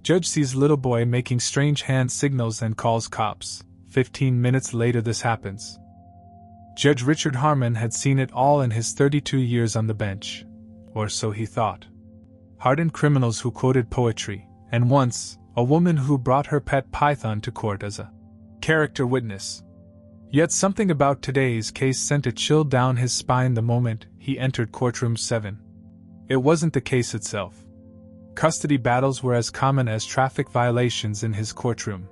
Judge sees little boy making strange hand signals and calls cops. 15 minutes later this happens. Judge Richard Harmon had seen it all in his 32 years on the bench. Or so he thought. Hardened criminals who quoted poetry, and once, a woman who brought her pet python to court as a character witness. Yet something about today's case sent a chill down his spine the moment he entered Courtroom 7. It wasn't the case itself. Custody battles were as common as traffic violations in his courtroom.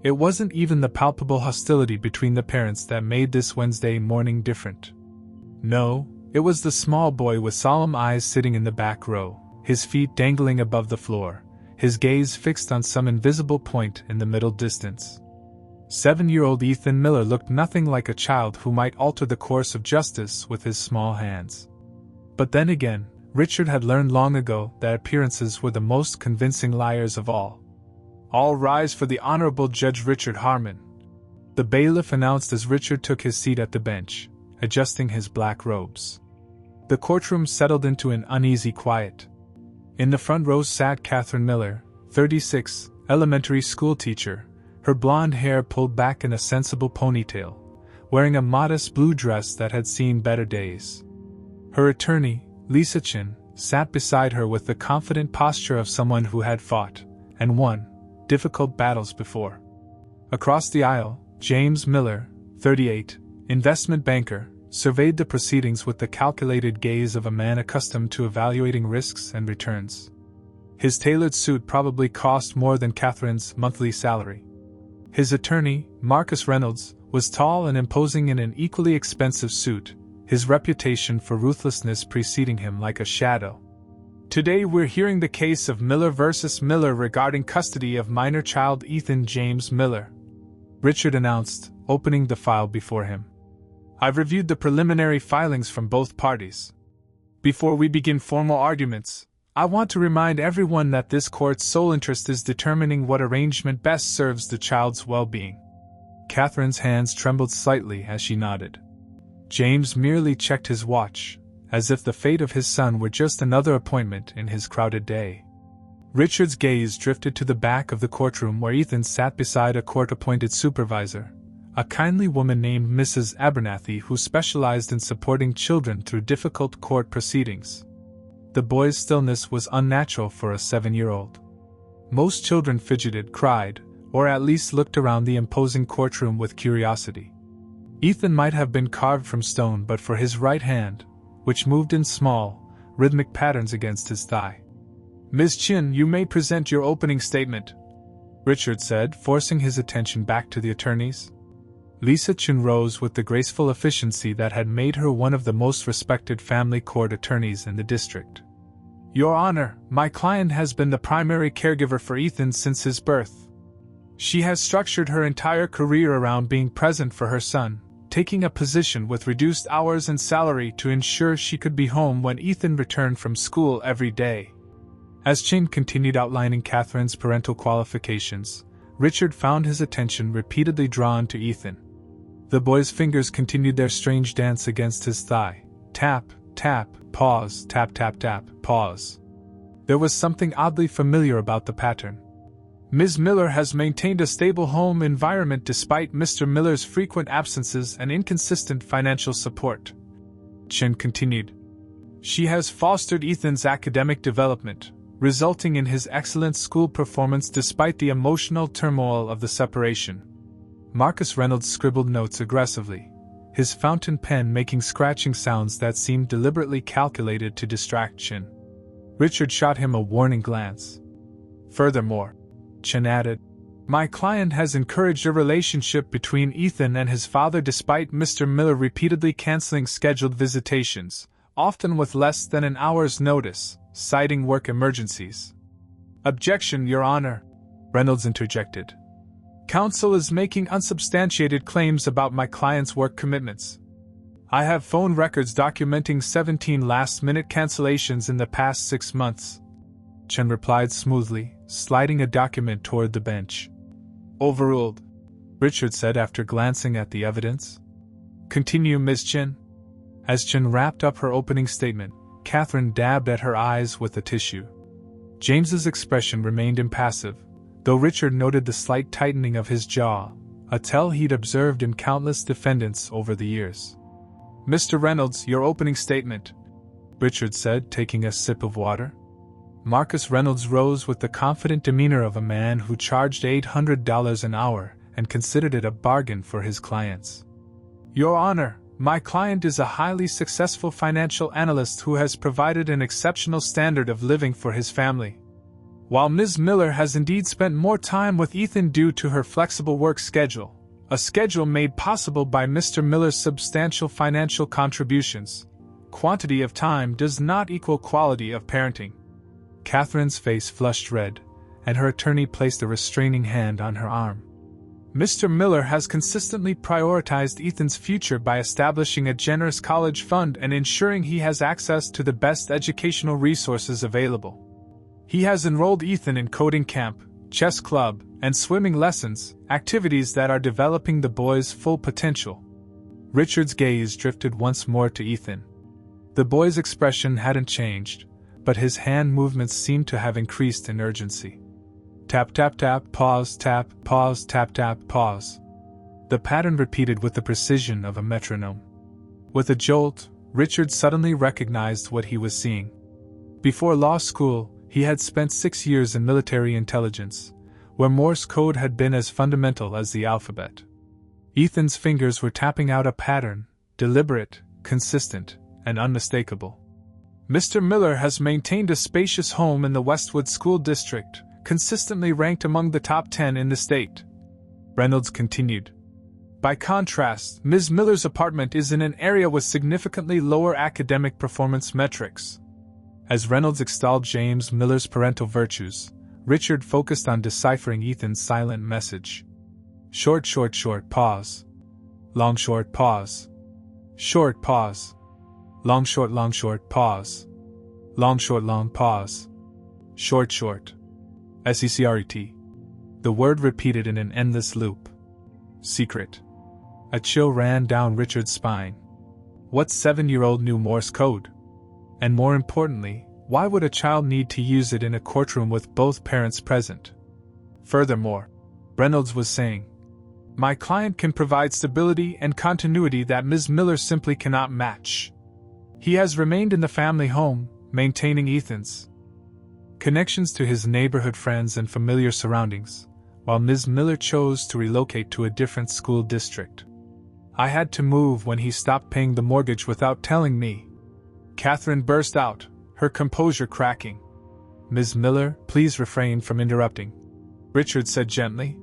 It wasn't even the palpable hostility between the parents that made this Wednesday morning different. No, it was the small boy with solemn eyes sitting in the back row, his feet dangling above the floor, his gaze fixed on some invisible point in the middle distance. 7-year-old Ethan Miller looked nothing like a child who might alter the course of justice with his small hands. But then again, Richard had learned long ago that appearances were the most convincing liars of all. All rise for the Honorable Judge Richard Harmon. The bailiff announced as Richard took his seat at the bench, adjusting his black robes. The courtroom settled into an uneasy quiet. In the front row sat Catherine Miller, 36, elementary school teacher, her blonde hair pulled back in a sensible ponytail, wearing a modest blue dress that had seen better days. Her attorney, Lisa Chin, sat beside her with the confident posture of someone who had fought, and won, difficult battles before. Across the aisle, James Miller, 38, investment banker, surveyed the proceedings with the calculated gaze of a man accustomed to evaluating risks and returns. His tailored suit probably cost more than Catherine's monthly salary. His attorney, Marcus Reynolds, was tall and imposing in an equally expensive suit, his reputation for ruthlessness preceding him like a shadow. Today we're hearing the case of Miller versus Miller regarding custody of minor child Ethan James Miller, Richard announced, opening the file before him. I've reviewed the preliminary filings from both parties. Before we begin formal arguments, I want to remind everyone that this court's sole interest is determining what arrangement best serves the child's well-being. Catherine's hands trembled slightly as she nodded. James merely checked his watch, as if the fate of his son were just another appointment in his crowded day. Richard's gaze drifted to the back of the courtroom where Ethan sat beside a court-appointed supervisor, a kindly woman named Mrs. Abernathy who specialized in supporting children through difficult court proceedings. The boy's stillness was unnatural for a 7-year-old. Most children fidgeted, cried, or at least looked around the imposing courtroom with curiosity. Ethan might have been carved from stone but for his right hand, which moved in small, rhythmic patterns against his thigh. Ms. Chin, you may present your opening statement, Richard said, forcing his attention back to the attorneys. Lisa Chin rose with the graceful efficiency that had made her one of the most respected family court attorneys in the district. Your Honor, my client has been the primary caregiver for Ethan since his birth. She has structured her entire career around being present for her son, taking a position with reduced hours and salary to ensure she could be home when Ethan returned from school every day. As Chin continued outlining Catherine's parental qualifications, Richard found his attention repeatedly drawn to Ethan. The boy's fingers continued their strange dance against his thigh. Tap, tap, pause, tap, tap, tap, pause. There was something oddly familiar about the pattern. Ms. Miller has maintained a stable home environment despite Mr. Miller's frequent absences and inconsistent financial support. Chin continued. She has fostered Ethan's academic development, resulting in his excellent school performance despite the emotional turmoil of the separation. Marcus Reynolds scribbled notes aggressively, his fountain pen making scratching sounds that seemed deliberately calculated to distract Chin. Richard shot him a warning glance. Furthermore, Chin added, my client has encouraged a relationship between Ethan and his father despite Mr. Miller repeatedly canceling scheduled visitations, often with less than an hour's notice, citing work emergencies. Objection, Your Honor, Reynolds interjected. Counsel is making unsubstantiated claims about my client's work commitments. I have phone records documenting 17 last-minute cancellations in the past 6 months, Chin replied smoothly, sliding a document toward the bench. Overruled, Richard said after glancing at the evidence. Continue, Ms. Chin. As Chin wrapped up her opening statement, Catherine dabbed at her eyes with a tissue. James's expression remained impassive, though Richard noted the slight tightening of his jaw, a tell he'd observed in countless defendants over the years. "Mr. Reynolds, your opening statement," Richard said, taking a sip of water. Marcus Reynolds rose with the confident demeanor of a man who charged $800 an hour and considered it a bargain for his clients. "Your Honor, my client is a highly successful financial analyst who has provided an exceptional standard of living for his family. While Ms. Miller has indeed spent more time with Ethan due to her flexible work schedule, a schedule made possible by Mr. Miller's substantial financial contributions, quantity of time does not equal quality of parenting." Catherine's face flushed red, and her attorney placed a restraining hand on her arm. "Mr. Miller has consistently prioritized Ethan's future by establishing a generous college fund and ensuring he has access to the best educational resources available. He has enrolled Ethan in coding camp, chess club, and swimming lessons, activities that are developing the boy's full potential." Richard's gaze drifted once more to Ethan. The boy's expression hadn't changed, but his hand movements seemed to have increased in urgency. Tap tap tap, pause, tap, tap, pause. The pattern repeated with the precision of a metronome. With a jolt, Richard suddenly recognized what he was seeing. Before law school, he had spent 6 years in military intelligence, where Morse code had been as fundamental as the alphabet. Ethan's fingers were tapping out a pattern, deliberate, consistent, and unmistakable. "Mr. Miller has maintained a spacious home in the Westwood School District, consistently ranked among the top 10 in the state," Reynolds continued. "By contrast, Ms. Miller's apartment is in an area with significantly lower academic performance metrics." As Reynolds extolled James Miller's parental virtues, Richard focused on deciphering Ethan's silent message. Short, pause. Long, short, pause. Short, pause. Long, short, pause. Long, pause. Short. SECRET. The word repeated in an endless loop. Secret. A chill ran down Richard's spine. What 7-year-old knew Morse code? And more importantly, why would a child need to use it in a courtroom with both parents present? Furthermore, Reynolds was saying, "My client can provide stability and continuity that Ms. Miller simply cannot match. He has remained in the family home, maintaining Ethan's connections to his neighborhood friends and familiar surroundings, while Ms. Miller chose to relocate to a different school district. I had to move when he stopped paying the mortgage without telling me." Catherine burst out, her composure cracking. "Ms. Miller, please refrain from interrupting," Richard said gently.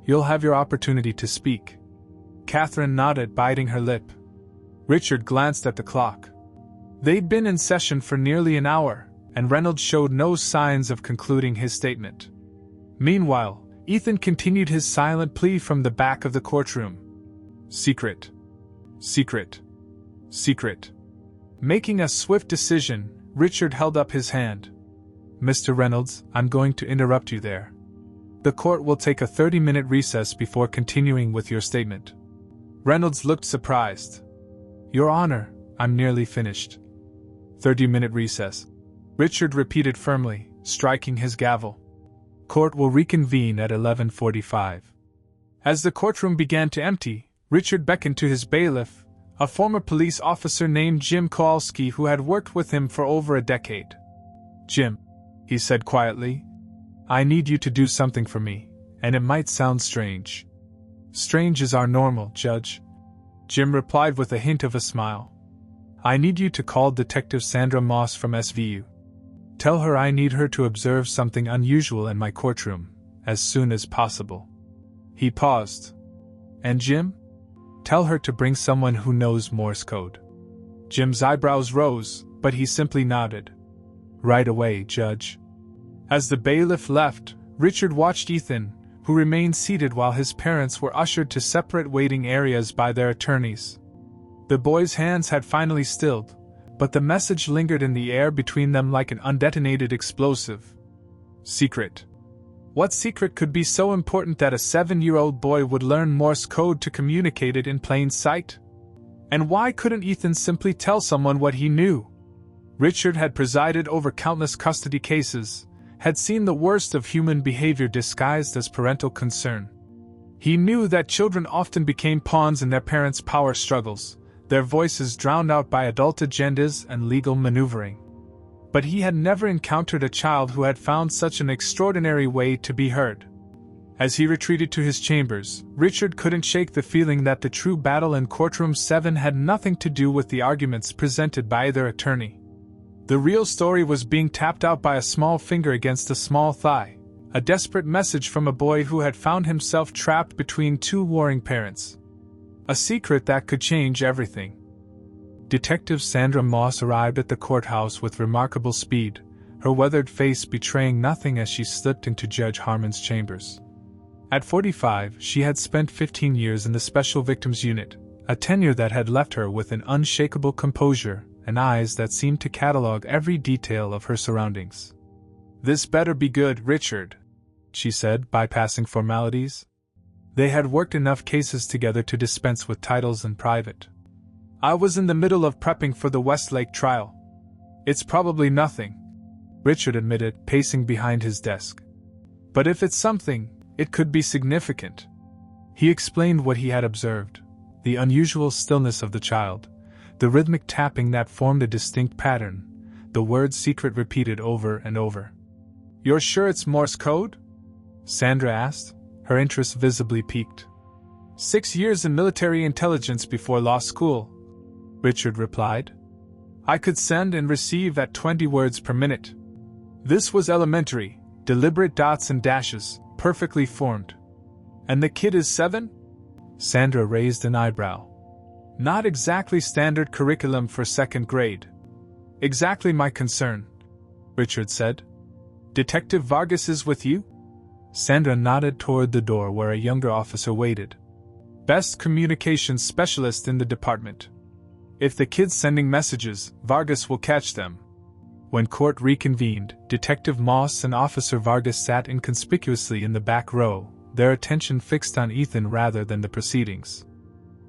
"You'll have your opportunity to speak." Catherine nodded, biting her lip. Richard glanced at the clock. They'd been in session for nearly an hour, and Reynolds showed no signs of concluding his statement. Meanwhile, Ethan continued his silent plea from the back of the courtroom. "Secret. Secret. Secret." Making a swift decision, Richard held up his hand. "Mr. Reynolds, I'm going to interrupt you there. The court will take a 30-minute recess before continuing with your statement." Reynolds looked surprised. "Your Honor, I'm nearly finished." 30-minute recess," Richard repeated firmly, striking his gavel. "Court will reconvene at 11:45. As the courtroom began to empty, Richard beckoned to his bailiff, a former police officer named Jim Kowalski who had worked with him for over a decade. "Jim," he said quietly, "I need you to do something for me, and it might sound strange." "Strange is our normal, Judge," Jim replied with a hint of a smile. "I need you to call Detective Sandra Moss from SVU. Tell her I need her to observe something unusual in my courtroom, as soon as possible." He paused. "And Jim?" "Tell her to bring someone who knows Morse code." Jim's eyebrows rose, but he simply nodded. "Right away, Judge." As the bailiff left, Richard watched Ethan, who remained seated while his parents were ushered to separate waiting areas by their attorneys. The boy's hands had finally stilled, but the message lingered in the air between them like an undetonated explosive. Secret. What secret could be so important that a 7-year-old boy would learn Morse code to communicate it in plain sight? And why couldn't Ethan simply tell someone what he knew? Richard had presided over countless custody cases, had seen the worst of human behavior disguised as parental concern. He knew that children often became pawns in their parents' power struggles, their voices drowned out by adult agendas and legal maneuvering. But he had never encountered a child who had found such an extraordinary way to be heard. As he retreated to his chambers, Richard couldn't shake the feeling that the true battle in Courtroom 7 had nothing to do with the arguments presented by either attorney. The real story was being tapped out by a small finger against a small thigh, a desperate message from a boy who had found himself trapped between two warring parents. A secret that could change everything. Detective Sandra Moss arrived at the courthouse with remarkable speed, her weathered face betraying nothing as she slipped into Judge Harmon's chambers. At 45, she had spent 15 years in the Special Victims Unit, a tenure that had left her with an unshakable composure and eyes that seemed to catalog every detail of her surroundings. "This better be good, Richard," she said, bypassing formalities. They had worked enough cases together to dispense with titles in private. "I was in the middle of prepping for the Westlake trial. It's probably nothing," Richard admitted, pacing behind his desk. "But if it's something, it could be significant." He explained what he had observed, the unusual stillness of the child, the rhythmic tapping that formed a distinct pattern, the word secret repeated over and over. "You're sure it's Morse code?" Sandra asked, her interest visibly piqued. 6 years in military intelligence before law school," Richard replied. "I could send and receive at 20 words per minute. This was elementary, deliberate dots and dashes, perfectly formed. And the kid is 7? Sandra raised an eyebrow. "Not exactly standard curriculum for second grade." "Exactly my concern," Richard said. "Detective Vargas is with you?" Sandra nodded toward the door where a younger officer waited. "Best communications specialist in the department. If the kid's sending messages, Vargas will catch them." When court reconvened, Detective Moss and Officer Vargas sat inconspicuously in the back row, their attention fixed on Ethan rather than the proceedings.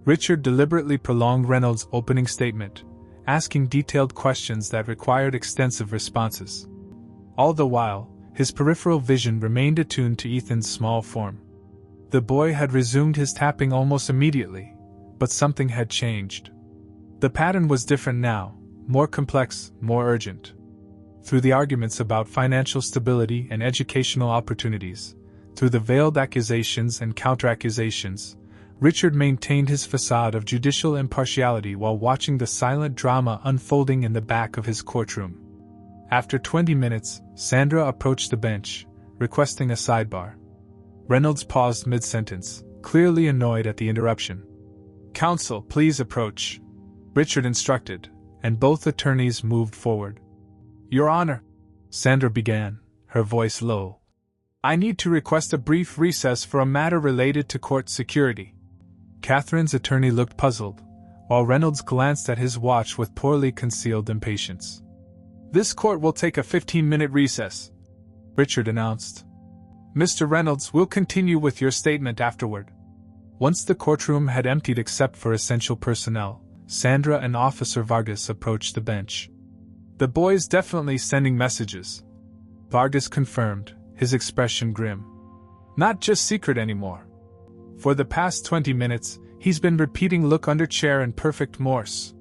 Richard deliberately prolonged Reynolds' opening statement, asking detailed questions that required extensive responses. All the while, his peripheral vision remained attuned to Ethan's small form. The boy had resumed his tapping almost immediately, but something had changed. The pattern was different now, more complex, more urgent. Through the arguments about financial stability and educational opportunities, through the veiled accusations and counter-accusations, Richard maintained his facade of judicial impartiality while watching the silent drama unfolding in the back of his courtroom. After 20 minutes, Sandra approached the bench, requesting a sidebar. Reynolds paused mid-sentence, clearly annoyed at the interruption. "Counsel, please approach," Richard instructed, and both attorneys moved forward. "Your Honor," Sandra began, her voice low. "I need to request a brief recess for a matter related to court security." Catherine's attorney looked puzzled, while Reynolds glanced at his watch with poorly concealed impatience. "This court will take a 15-minute recess," Richard announced. "Mr. Reynolds, we'll continue with your statement afterward." Once the courtroom had emptied except for essential personnel, Sandra and Officer Vargas approached the bench. "The boy's definitely sending messages," Vargas confirmed, his expression grim. "Not just secret anymore. For the past 20 minutes, he's been repeating look under chair in perfect Morse."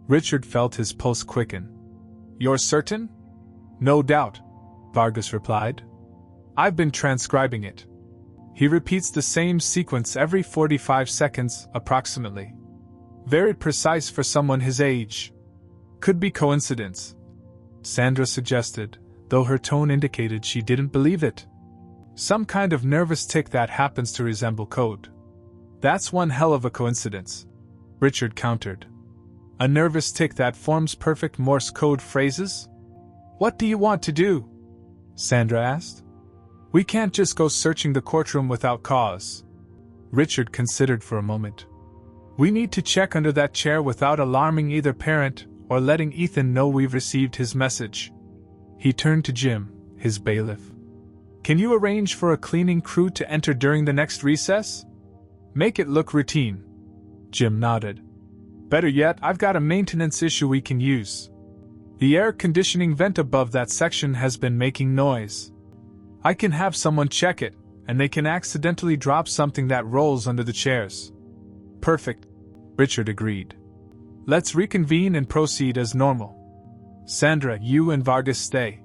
Richard felt his pulse quicken. "You're certain?" "No doubt," Vargas replied. "I've been transcribing it. He repeats the same sequence every 45 seconds, approximately. Very precise for someone his age. Could be coincidence," Sandra suggested, though her tone indicated she didn't believe it. "Some kind of nervous tic that happens to resemble code." "That's one hell of a coincidence," Richard countered. "A nervous tic that forms perfect Morse code phrases? What do you want to do?" Sandra asked. "We can't just go searching the courtroom without cause." Richard considered for a moment. "We need to check under that chair without alarming either parent or letting Ethan know we've received his message." He turned to Jim, his bailiff. "Can you arrange for a cleaning crew to enter during the next recess? Make it look routine." Jim nodded. "Better yet, I've got a maintenance issue we can use." The air conditioning vent above that section has been making noise. I can have someone check it, and they can accidentally drop something that rolls under the chairs. Perfect, Richard agreed. Let's reconvene and proceed as normal. Sandra, you and Vargas stay.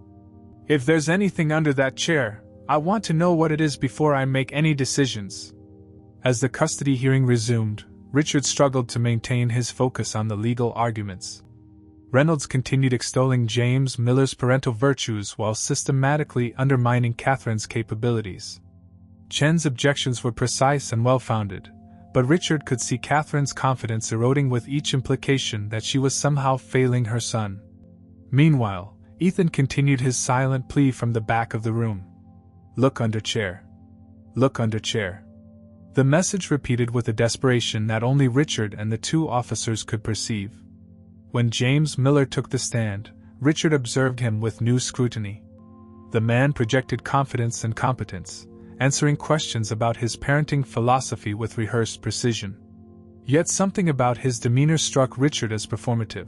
If there's anything under that chair, I want to know what it is before I make any decisions. As the custody hearing resumed, Richard struggled to maintain his focus on the legal arguments. Reynolds continued extolling James Miller's parental virtues while systematically undermining Catherine's capabilities. Chen's objections were precise and well-founded, but Richard could see Catherine's confidence eroding with each implication that she was somehow failing her son. Meanwhile, Ethan continued his silent plea from the back of the room. Look under chair. Look under chair. The message repeated with a desperation that only Richard and the two officers could perceive. When James Miller took the stand, Richard observed him with new scrutiny. The man projected confidence and competence, answering questions about his parenting philosophy with rehearsed precision. Yet something about his demeanor struck Richard as performative,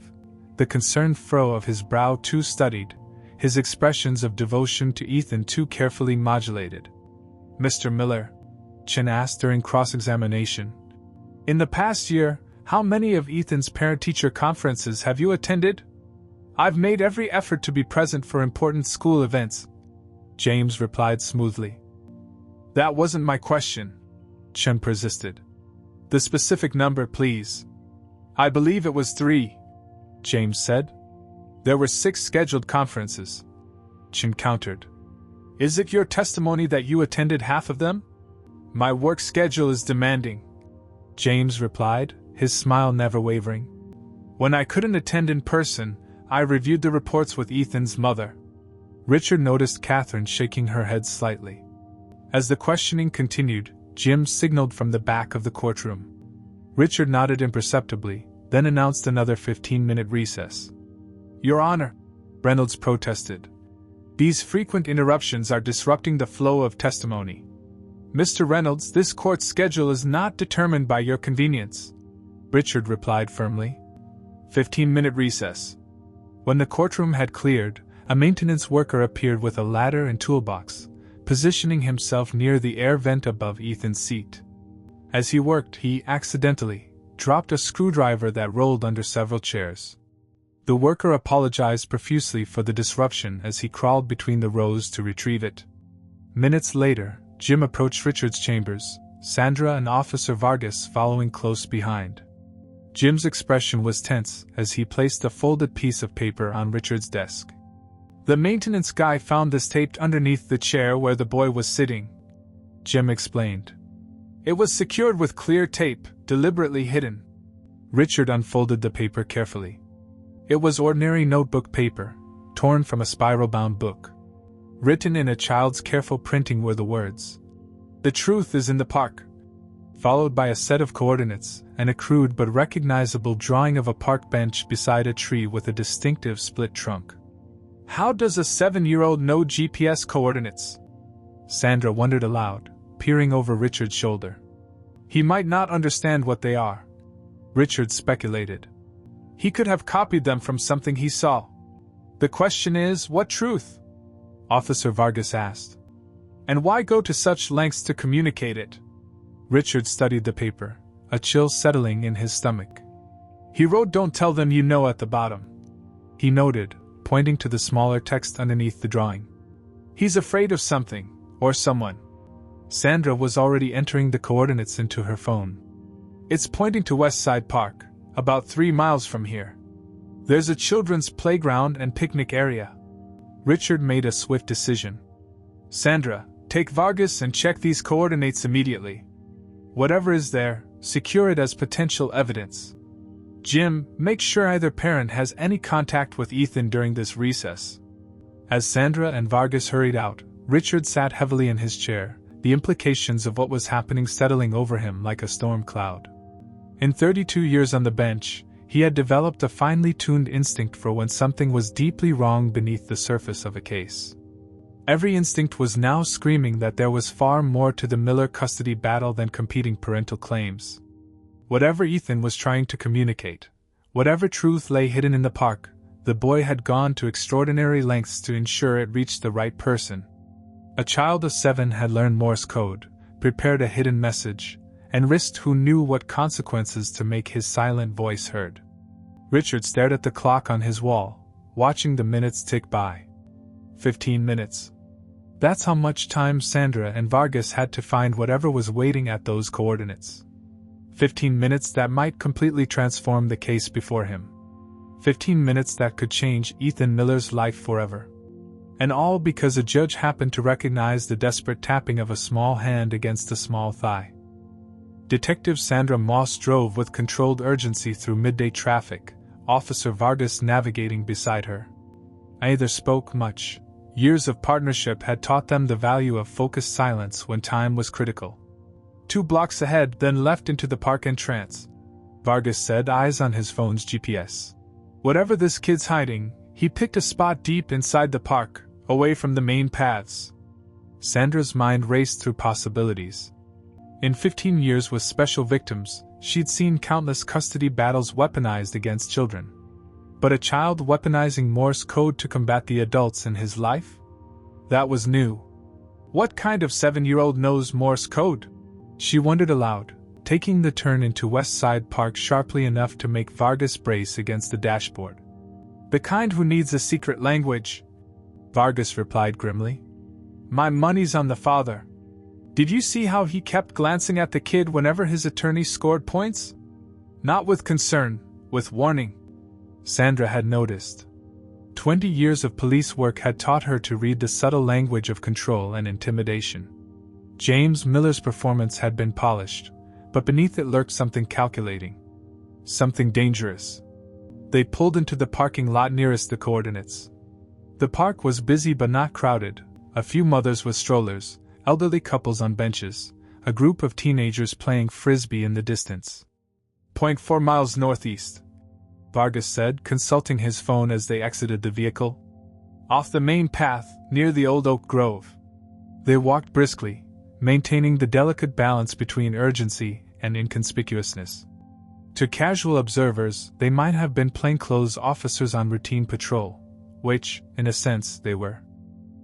the concerned furrow of his brow too studied, his expressions of devotion to Ethan too carefully modulated. Mr. Miller, Chen asked during cross-examination, in the past year, how many of Ethan's parent-teacher conferences have you attended? I've made every effort to be present for important school events, James replied smoothly. That wasn't my question, Chen persisted. The specific number, please. I believe it was 3, James said. There were 6 scheduled conferences, Chen countered. Is it your testimony that you attended half of them? My work schedule is demanding, James replied, his smile never wavering. When I couldn't attend in person, I reviewed the reports with Ethan's mother. Richard noticed Catherine shaking her head slightly. As the questioning continued, Jim signaled from the back of the courtroom. Richard nodded imperceptibly, then announced another 15-minute recess. Your Honor, Reynolds protested. These frequent interruptions are disrupting the flow of testimony. Mr. Reynolds, this court's schedule is not determined by your convenience, Richard replied firmly. 15-minute recess. When the courtroom had cleared, a maintenance worker appeared with a ladder and toolbox, positioning himself near the air vent above Ethan's seat. As he worked, he accidentally dropped a screwdriver that rolled under several chairs. The worker apologized profusely for the disruption as he crawled between the rows to retrieve it. Minutes later, Jim approached Richard's chambers, Sandra and Officer Vargas following close behind. Jim's expression was tense as he placed a folded piece of paper on Richard's desk. The maintenance guy found this taped underneath the chair where the boy was sitting, Jim explained. It was secured with clear tape, deliberately hidden. Richard unfolded the paper carefully. It was ordinary notebook paper, torn from a spiral-bound book. Written in a child's careful printing were the words, "The truth is in the park," followed by a set of coordinates and a crude but recognizable drawing of a park bench beside a tree with a distinctive split trunk. How does a 7-year-old know GPS coordinates? Sandra wondered aloud, peering over Richard's shoulder. He might not understand what they are, Richard speculated. He could have copied them from something he saw. The question is, what truth? Officer Vargas asked. And why go to such lengths to communicate it? Richard studied the paper, a chill settling in his stomach. He wrote "Don't tell them you know" at the bottom. He noted, pointing to the smaller text underneath the drawing. He's afraid of something, or someone. Sandra was already entering the coordinates into her phone. It's pointing to West Side Park, about 3 miles from here. There's a children's playground and picnic area. Richard made a swift decision. Sandra, take Vargas and check these coordinates immediately. Whatever is there, secure it as potential evidence. Jim, make sure either parent has any contact with Ethan during this recess. As Sandra and Vargas hurried out, Richard sat heavily in his chair, the implications of what was happening settling over him like a storm cloud. In 32 years on the bench, he had developed a finely tuned instinct for when something was deeply wrong beneath the surface of a case. Every instinct was now screaming that there was far more to the Miller custody battle than competing parental claims. Whatever Ethan was trying to communicate, whatever truth lay hidden in the park, The boy had gone to extraordinary lengths to ensure it reached the right person. A child of 7 had learned Morse code, prepared a hidden message, and risked who knew what consequences to make his silent voice heard. Richard stared at the clock on his wall, watching the minutes tick by. 15 minutes. That's how much time Sandra and Vargas had to find whatever was waiting at those coordinates. 15 minutes that might completely transform the case before him. 15 minutes that could change Ethan Miller's life forever. And all because a judge happened to recognize the desperate tapping of a small hand against a small thigh. Detective Sandra Moss drove with controlled urgency through midday traffic, Officer Vargas navigating beside her. Neither spoke much. Years of partnership had taught them the value of focused silence when time was critical. 2 blocks ahead, then left into the park entrance, Vargas said, eyes on his phone's GPS. Whatever this kid's hiding, he picked a spot deep inside the park, away from the main paths. Sandra's mind raced through possibilities. In 15 years with special victims, she'd seen countless custody battles weaponized against children. But a child weaponizing Morse code to combat the adults in his life? That was new. What kind of 7-year-old knows Morse code? She wondered aloud, taking the turn into West Side Park sharply enough to make Vargas brace against the dashboard. The kind who needs a secret language, Vargas replied grimly. My money's on the father. Did you see how he kept glancing at the kid whenever his attorney scored points? Not with concern, with warning. Sandra had noticed. 20 years of police work had taught her to read the subtle language of control and intimidation. James Miller's performance had been polished, but beneath it lurked something calculating. Something dangerous. They pulled into the parking lot nearest the coordinates. The park was busy but not crowded, a few mothers with strollers, elderly couples on benches, a group of teenagers playing frisbee in the distance. 0.4 miles northeast, Vargas said, consulting his phone as they exited the vehicle. Off the main path, near the old oak grove. They walked briskly, maintaining the delicate balance between urgency and inconspicuousness. To casual observers, they might have been plainclothes officers on routine patrol, which, in a sense, they were.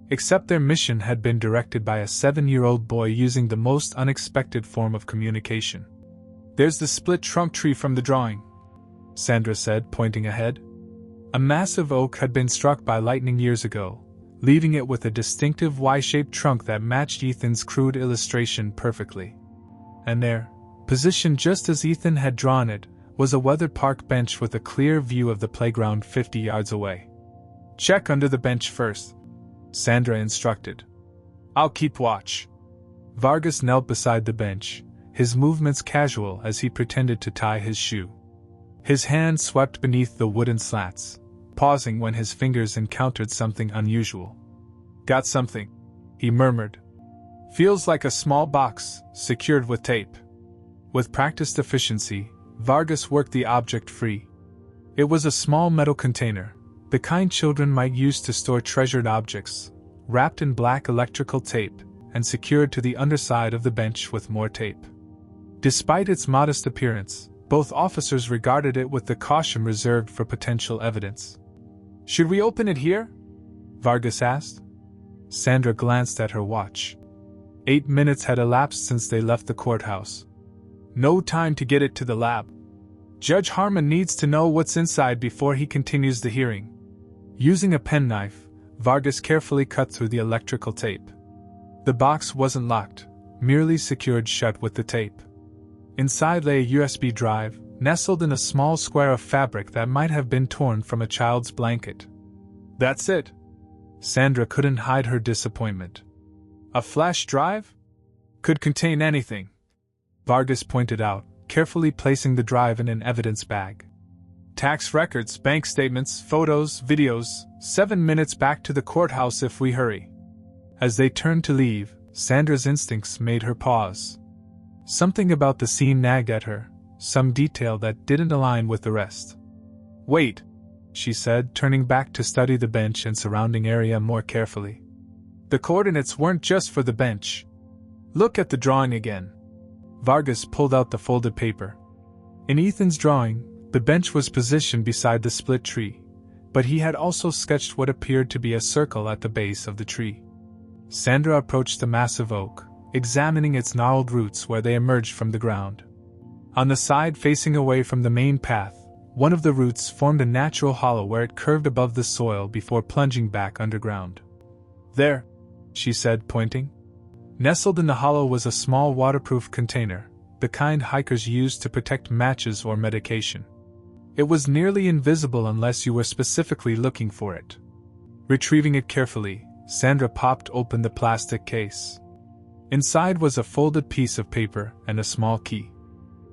Except their mission had been directed by a 7-year-old boy using the most unexpected form of communication. There's the split trunk tree from the drawing, Sandra said, pointing ahead. A massive oak had been struck by lightning years ago, leaving it with a distinctive Y-shaped trunk that matched Ethan's crude illustration perfectly. And there, positioned just as Ethan had drawn it, was a weathered park bench with a clear view of the playground 50 yards away. Check under the bench first, Sandra instructed. I'll keep watch. Vargas knelt beside the bench, his movements casual as he pretended to tie his shoe. His hand swept beneath the wooden slats, pausing when his fingers encountered something unusual. Got something, he murmured. Feels like a small box, secured with tape. With practiced efficiency, Vargas worked the object free. It was a small metal container, the kind children might use to store treasured objects, wrapped in black electrical tape, and secured to the underside of the bench with more tape. Despite its modest appearance, both officers regarded it with the caution reserved for potential evidence. Should we open it here? Vargas asked. Sandra glanced at her watch. 8 minutes had elapsed since they left the courthouse. No time to get it to the lab. Judge Harmon needs to know what's inside before he continues the hearing. Using a penknife, Vargas carefully cut through the electrical tape. The box wasn't locked, merely secured shut with the tape. Inside lay a USB drive, nestled in a small square of fabric that might have been torn from a child's blanket. That's it. Sandra couldn't hide her disappointment. A flash drive? Could contain anything, Vargas pointed out, carefully placing the drive in an evidence bag. Tax records, bank statements, photos, videos, 7 minutes back to the courthouse if we hurry. As they turned to leave, Sandra's instincts made her pause. Something about the scene nagged at her, some detail that didn't align with the rest. Wait, she said, turning back to study the bench and surrounding area more carefully. The coordinates weren't just for the bench. Look at the drawing again. Vargas pulled out the folded paper. In Ethan's drawing, the bench was positioned beside the split tree, but he had also sketched what appeared to be a circle at the base of the tree. Sandra approached the massive oak, examining its gnarled roots where they emerged from the ground. On the side facing away from the main path, one of the roots formed a natural hollow where it curved above the soil before plunging back underground. "There," she said, pointing. Nestled in the hollow was a small waterproof container, the kind hikers use to protect matches or medication. It was nearly invisible unless you were specifically looking for it. Retrieving it carefully, Sandra popped open the plastic case. Inside was a folded piece of paper and a small key.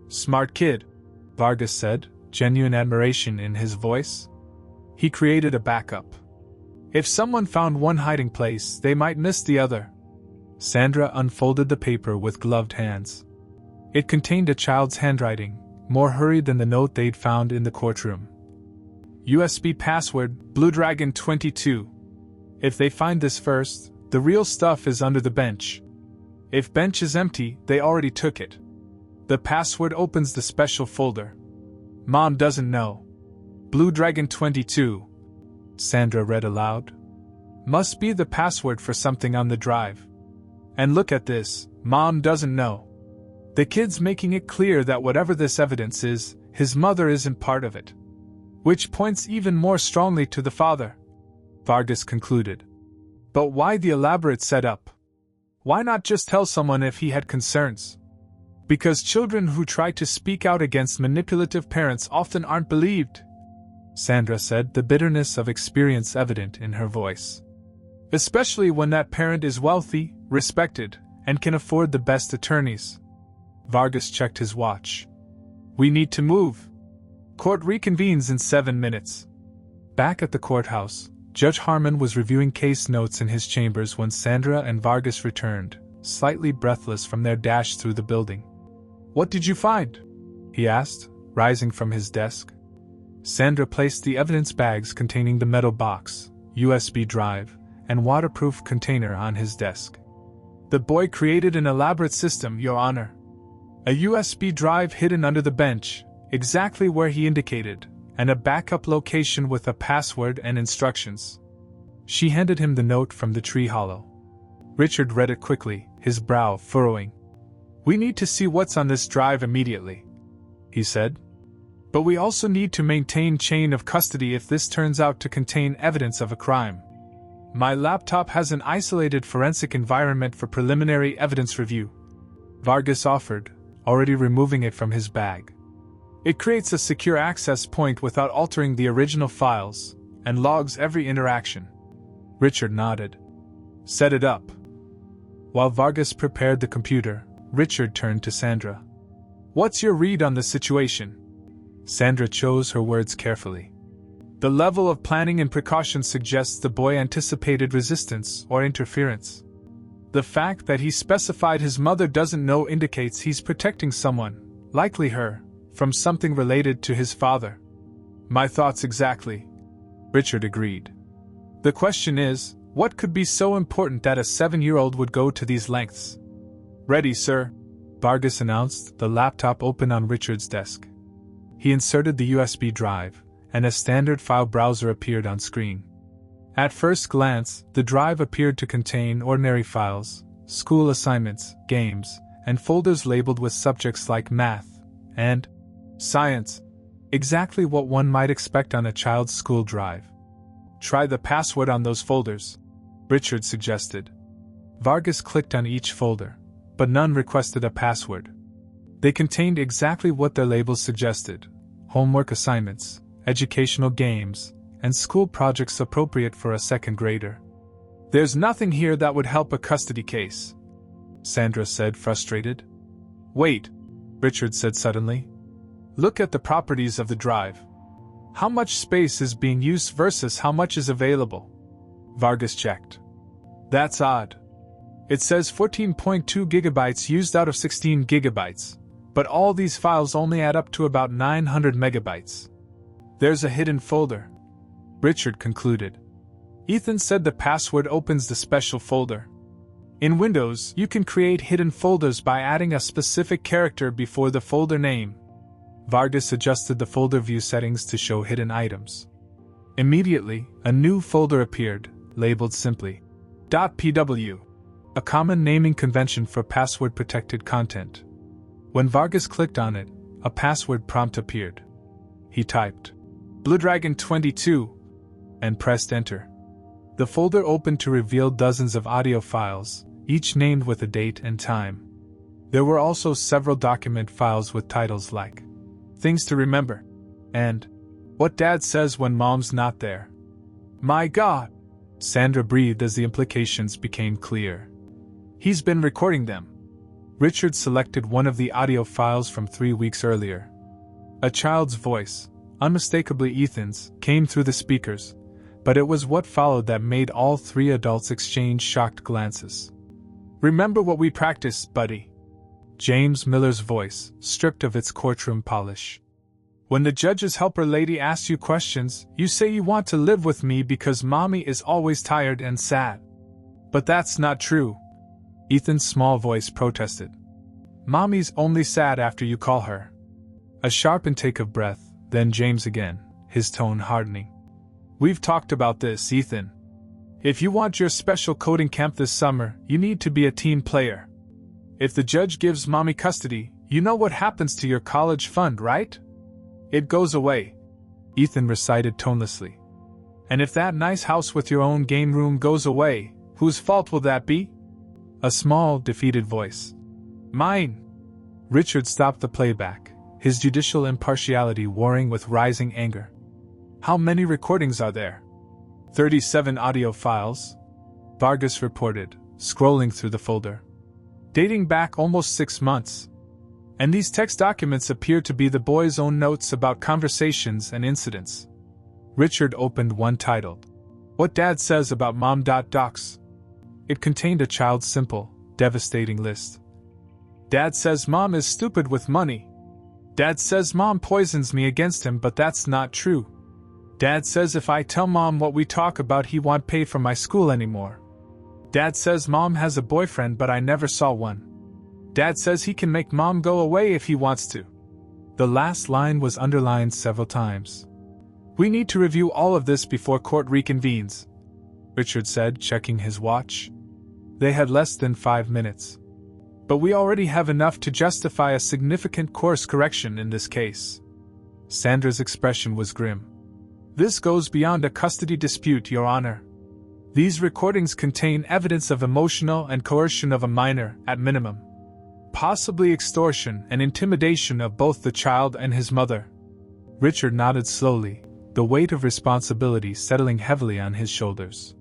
"Smart kid," Vargas said, genuine admiration in his voice. He created a backup. If someone found one hiding place, they might miss the other. Sandra unfolded the paper with gloved hands. It contained a child's handwriting, more hurried than the note they'd found in the courtroom. USB password, Blue Dragon 22. If they find this first, the real stuff is under the bench. If bench is empty, they already took it. The password opens the special folder. Mom doesn't know. Blue Dragon 22. Sandra read aloud. Must be the password for something on the drive. And look at this, Mom doesn't know. The kid's making it clear that whatever this evidence is, his mother isn't part of it. Which points even more strongly to the father, Vargas concluded. But why the elaborate setup? Why not just tell someone if he had concerns? Because children who try to speak out against manipulative parents often aren't believed, Sandra said, the bitterness of experience evident in her voice. Especially when that parent is wealthy, respected, and can afford the best attorneys. Vargas checked his watch. We need to move. Court reconvenes in 7 minutes. Back at the courthouse, Judge Harmon was reviewing case notes in his chambers when Sandra and Vargas returned, slightly breathless from their dash through the building. What did you find? He asked, rising from his desk. Sandra placed the evidence bags containing the metal box, USB drive, and waterproof container on his desk. The boy created an elaborate system, Your Honor. A USB drive hidden under the bench, exactly where he indicated, and a backup location with a password and instructions. She handed him the note from the tree hollow. Richard read it quickly, his brow furrowing. We need to see what's on this drive immediately, he said. But we also need to maintain chain of custody if this turns out to contain evidence of a crime. My laptop has an isolated forensic environment for preliminary evidence review, Vargas offered, already removing it from his bag. It creates a secure access point without altering the original files, and logs every interaction. Richard nodded. Set it up. While Vargas prepared the computer, Richard turned to Sandra. What's your read on the situation? Sandra chose her words carefully. The level of planning and precaution suggests the boy anticipated resistance or interference. The fact that he specified his mother doesn't know indicates he's protecting someone, likely her, from something related to his father. My thoughts exactly, Richard agreed. The question is, what could be so important that a 7-year-old would go to these lengths? Ready, sir, Vargas announced, the laptop open on Richard's desk. He inserted the USB drive, and a standard file browser appeared on screen. At first glance, the drive appeared to contain ordinary files, school assignments, games, and folders labeled with subjects like math and science, exactly what one might expect on a child's school drive. Try the password on those folders, Richard suggested. Vargas clicked on each folder, but none requested a password. They contained exactly what their labels suggested: homework assignments, educational games, and school projects appropriate for a second grader. There's nothing here that would help a custody case, Sandra said, frustrated. Wait, Richard said suddenly. Look at the properties of the drive. How much space is being used versus how much is available? Vargas checked. That's odd. It says 14.2 gigabytes used out of 16 gigabytes, but all these files only add up to about 900 megabytes. There's a hidden folder, Richard concluded. Ethan said the password opens the special folder. In Windows, you can create hidden folders by adding a specific character before the folder name. Vargas adjusted the folder view settings to show hidden items. Immediately, a new folder appeared, labeled simply .pw, a common naming convention for password-protected content. When Vargas clicked on it, a password prompt appeared. He typed Blue Dragon 22 and pressed enter. The folder opened to reveal dozens of audio files, each named with a date and time. There were also several document files with titles like Things to Remember and What Dad Says When Mom's Not There. My God! Sandra breathed as the implications became clear. He's been recording them. Richard selected one of the audio files from 3 weeks earlier. A child's voice, unmistakably Ethan's, came through the speakers, but it was what followed that made all three adults exchange shocked glances. Remember what we practiced, buddy? James Miller's voice, stripped of its courtroom polish. When the judge's helper lady asks you questions, you say you want to live with me because mommy is always tired and sad. But that's not true. Ethan's small voice protested. Mommy's only sad after you call her. A sharp intake of breath, then James again, his tone hardening. We've talked about this, Ethan. If you want your special coding camp this summer, you need to be a team player. If the judge gives mommy custody, you know what happens to your college fund, right? It goes away, Ethan recited tonelessly. And if that nice house with your own game room goes away, whose fault will that be? A small, defeated voice. Mine. Richard stopped the playback, his judicial impartiality warring with rising anger. How many recordings are there? 37 audio files, Vargas reported, scrolling through the folder. Dating back almost 6 months. And these text documents appear to be the boy's own notes about conversations and incidents. Richard opened one titled, What Dad Says About Mom. Docs. It contained a child's simple, devastating list. Dad says Mom is stupid with money. Dad says Mom poisons me against him, but that's not true. Dad says if I tell Mom what we talk about, he won't pay for my school anymore. Dad says Mom has a boyfriend, but I never saw one. Dad says he can make Mom go away if he wants to. The last line was underlined several times. We need to review all of this before court reconvenes, Richard said, checking his watch. They had less than 5 minutes. But we already have enough to justify a significant course correction in this case. Sandra's expression was grim. This goes beyond a custody dispute, Your Honor. These recordings contain evidence of emotional and coercion of a minor, at minimum. Possibly extortion and intimidation of both the child and his mother. Richard nodded slowly, the weight of responsibility settling heavily on his shoulders.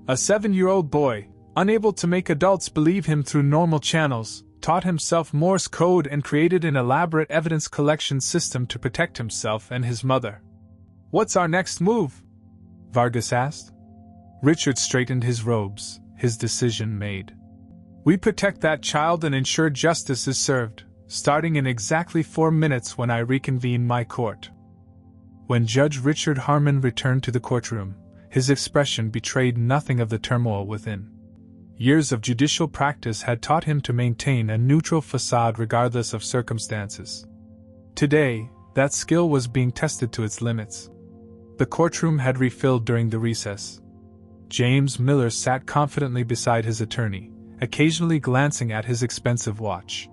A 7-year-old boy, unable to make adults believe him through normal channels, taught himself Morse code and created an elaborate evidence collection system to protect himself and his mother. What's our next move? Vargas asked. Richard straightened his robes, his decision made. We protect that child and ensure justice is served, starting in exactly 4 minutes when I reconvene my court. When Judge Richard Harmon returned to the courtroom, his expression betrayed nothing of the turmoil within. Years of judicial practice had taught him to maintain a neutral facade regardless of circumstances. Today, that skill was being tested to its limits. The courtroom had refilled during the recess. James Miller sat confidently beside his attorney, occasionally glancing at his expensive watch.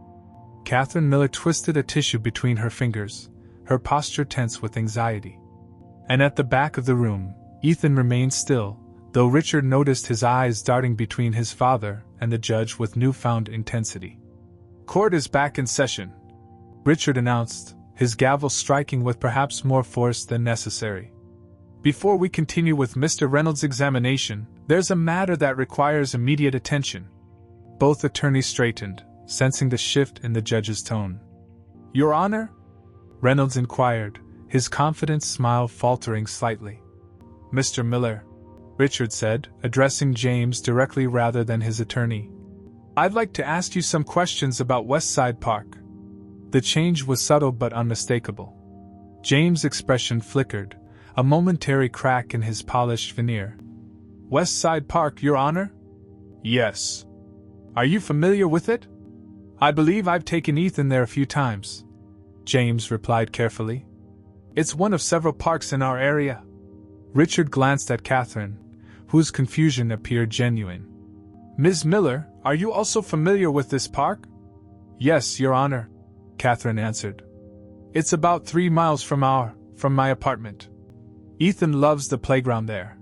Catherine Miller twisted a tissue between her fingers, her posture tense with anxiety. And at the back of the room, Ethan remained still, though Richard noticed his eyes darting between his father and the judge with newfound intensity. Court is back in session, Richard announced, his gavel striking with perhaps more force than necessary. Before we continue with Mr. Reynolds' examination, there's a matter that requires immediate attention. Both attorneys straightened, sensing the shift in the judge's tone. Your Honor? Reynolds inquired, his confident smile faltering slightly. Mr. Miller, Richard said, addressing James directly rather than his attorney. I'd like to ask you some questions about Westside Park. The change was subtle but unmistakable. James' expression flickered, a momentary crack in his polished veneer. Westside Park, Your Honor? Yes. Are you familiar with it? I believe I've taken Ethan there a few times, James replied carefully. It's one of several parks in our area. Richard glanced at Catherine, whose confusion appeared genuine. Ms. Miller, are you also familiar with this park? Yes, Your Honor, Catherine answered. It's about 3 miles from my apartment. Ethan loves the playground there.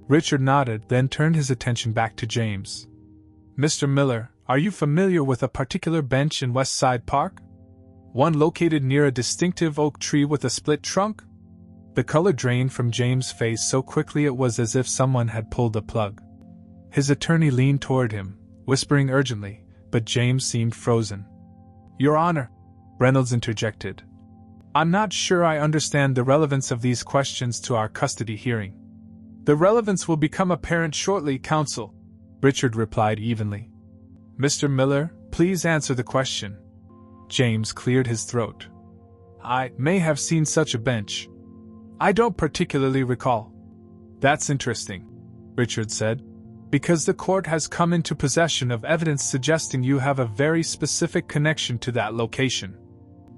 Richard nodded, then turned his attention back to James. Mr. Miller, are you familiar with a particular bench in West Side Park? One located near a distinctive oak tree with a split trunk? The color drained from James' face so quickly it was as if someone had pulled the plug. His attorney leaned toward him, whispering urgently, but James seemed frozen. Your Honor, Reynolds interjected. I'm not sure I understand the relevance of these questions to our custody hearing. The relevance will become apparent shortly, counsel, Richard replied evenly. Mr. Miller, please answer the question. James cleared his throat. I may have seen such a bench. I don't particularly recall. That's interesting, Richard said, because the court has come into possession of evidence suggesting you have a very specific connection to that location.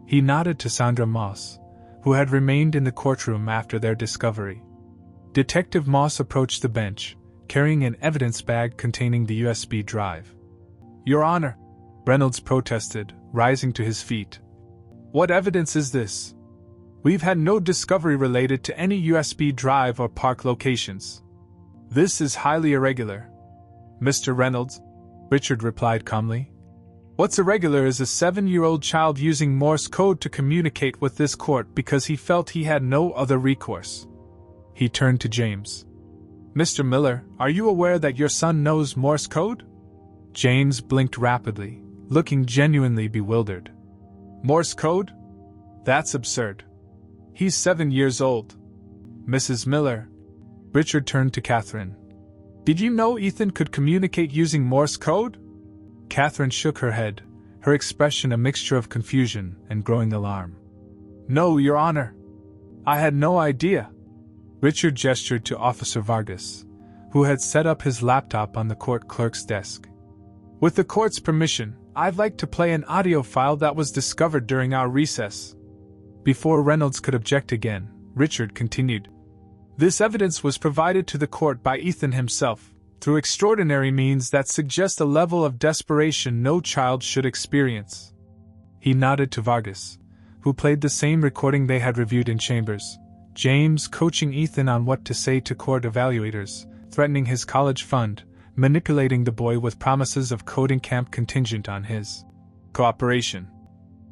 He nodded to Sandra Moss, who had remained in the courtroom after their discovery. Detective Moss approached the bench, carrying an evidence bag containing the USB drive. Your Honor, Reynolds protested, rising to his feet. What evidence is this? We've had no discovery related to any USB drive or park locations. This is highly irregular. Mr. Reynolds, Richard replied calmly. What's irregular is a 7-year-old child using Morse code to communicate with this court because he felt he had no other recourse. He turned to James. Mr. Miller, are you aware that your son knows Morse code? James blinked rapidly, looking genuinely bewildered. Morse code? That's absurd. He's 7 years old. Mrs. Miller. Richard turned to Catherine. Did you know Ethan could communicate using Morse code? Catherine shook her head, her expression a mixture of confusion and growing alarm. No, Your Honor. I had no idea. Richard gestured to Officer Vargas, who had set up his laptop on the court clerk's desk. With the court's permission, I'd like to play an audio file that was discovered during our recess. Before Reynolds could object again, Richard continued. This evidence was provided to the court by Ethan himself, through extraordinary means that suggest a level of desperation no child should experience. He nodded to Vargas, who played the same recording they had reviewed in chambers, James coaching Ethan on what to say to court evaluators, threatening his college fund, manipulating the boy with promises of coding camp contingent on his cooperation.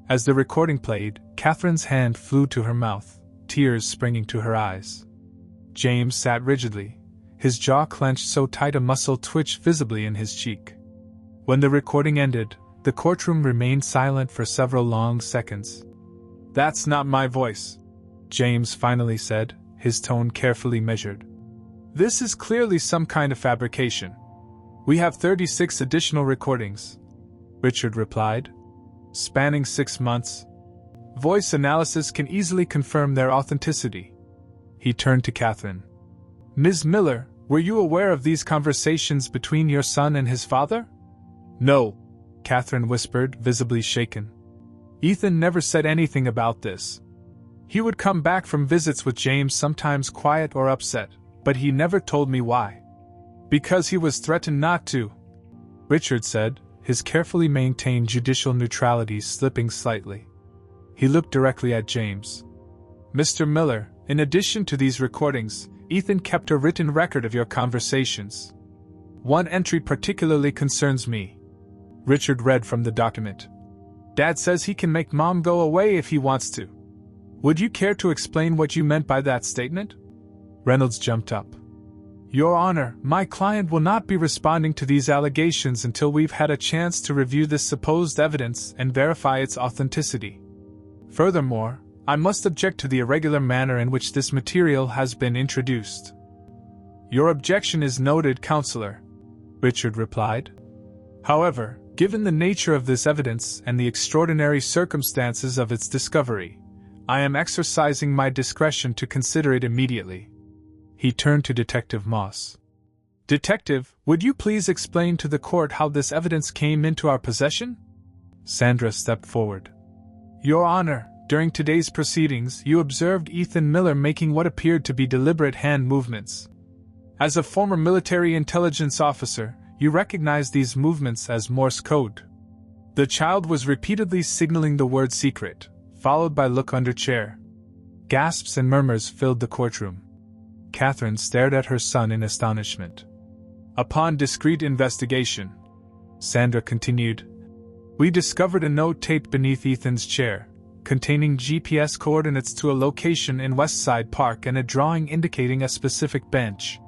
As the recording played, Catherine's hand flew to her mouth, tears springing to her eyes. James sat rigidly, his jaw clenched so tight a muscle twitched visibly in his cheek. When the recording ended, the courtroom remained silent for several long seconds. That's not my voice, James finally said, his tone carefully measured. This is clearly some kind of fabrication. We have 36 additional recordings, Richard replied, spanning 6 months. Voice analysis can easily confirm their authenticity. He turned to Catherine. Ms. Miller, were you aware of these conversations between your son and his father? No, Catherine whispered, visibly shaken. Ethan never said anything about this. He would come back from visits with James sometimes quiet or upset, but he never told me why. Because he was threatened not to, Richard said, his carefully maintained judicial neutrality slipping slightly. He looked directly at James. Mr. Miller, in addition to these recordings, Ethan kept a written record of your conversations. One entry particularly concerns me. Richard read from the document. Dad says he can make Mom go away if he wants to. Would you care to explain what you meant by that statement? Reynolds jumped up. Your Honor, my client will not be responding to these allegations until we've had a chance to review this supposed evidence and verify its authenticity. Furthermore, I must object to the irregular manner in which this material has been introduced. Your objection is noted, Counselor, Richard replied. However, given the nature of this evidence and the extraordinary circumstances of its discovery, I am exercising my discretion to consider it immediately. He turned to Detective Moss. Detective, would you please explain to the court how this evidence came into our possession? Sandra stepped forward. Your Honor, during today's proceedings, you observed Ethan Miller making what appeared to be deliberate hand movements. As a former military intelligence officer, you recognized these movements as Morse code. The child was repeatedly signaling the word secret, followed by look under chair. Gasps and murmurs filled the courtroom. Catherine stared at her son in astonishment. Upon discreet investigation, Sandra continued, we discovered a note taped beneath Ethan's chair, containing GPS coordinates to a location in Westside Park and a drawing indicating a specific bench.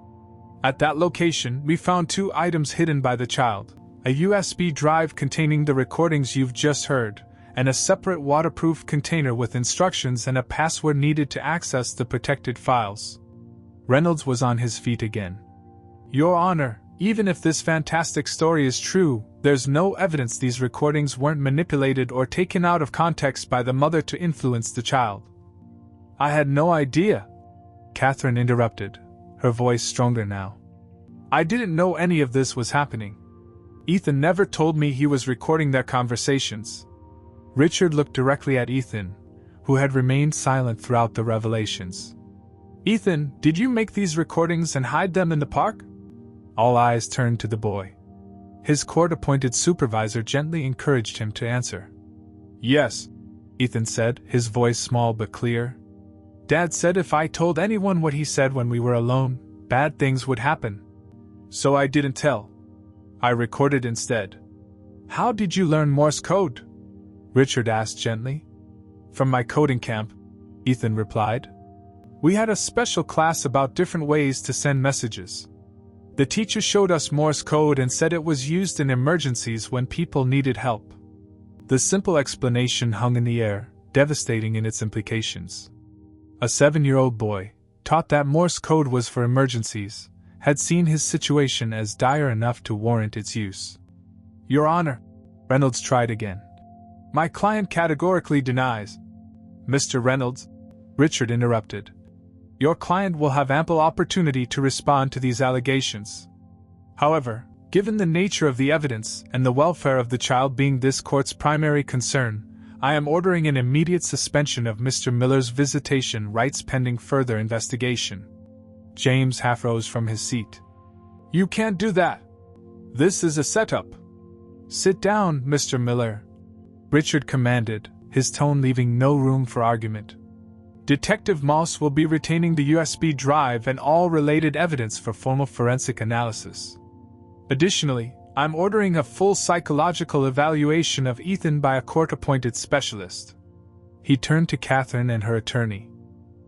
At that location, we found 2 items hidden by the child, a USB drive containing the recordings you've just heard, and a separate waterproof container with instructions and a password needed to access the protected files. Reynolds was on his feet again. Your Honor, even if this fantastic story is true, there's no evidence these recordings weren't manipulated or taken out of context by the mother to influence the child. I had no idea, Catherine interrupted, her voice stronger now. I didn't know any of this was happening. Ethan never told me he was recording their conversations. Richard looked directly at Ethan, who had remained silent throughout the revelations. Ethan, did you make these recordings and hide them in the park? All eyes turned to the boy. His court-appointed supervisor gently encouraged him to answer. Yes, Ethan said, his voice small but clear. Dad said if I told anyone what he said when we were alone, bad things would happen. So I didn't tell. I recorded instead. How did you learn Morse code? Richard asked gently. From my coding camp, Ethan replied. We had a special class about different ways to send messages. The teacher showed us Morse code and said it was used in emergencies when people needed help. The simple explanation hung in the air, devastating in its implications. A 7-year-old boy, taught that Morse code was for emergencies, had seen his situation as dire enough to warrant its use. Your Honor, Reynolds tried again. My client categorically denies. Mr. Reynolds, Richard interrupted. Your client will have ample opportunity to respond to these allegations. However, given the nature of the evidence and the welfare of the child being this court's primary concern, I am ordering an immediate suspension of Mr. Miller's visitation rights pending further investigation. James half rose from his seat. You can't do that. This is a setup. Sit down, Mr. Miller, Richard commanded, his tone leaving no room for argument. Detective Moss will be retaining the USB drive and all related evidence for formal forensic analysis. Additionally, I'm ordering a full psychological evaluation of Ethan by a court-appointed specialist. He turned to Catherine and her attorney.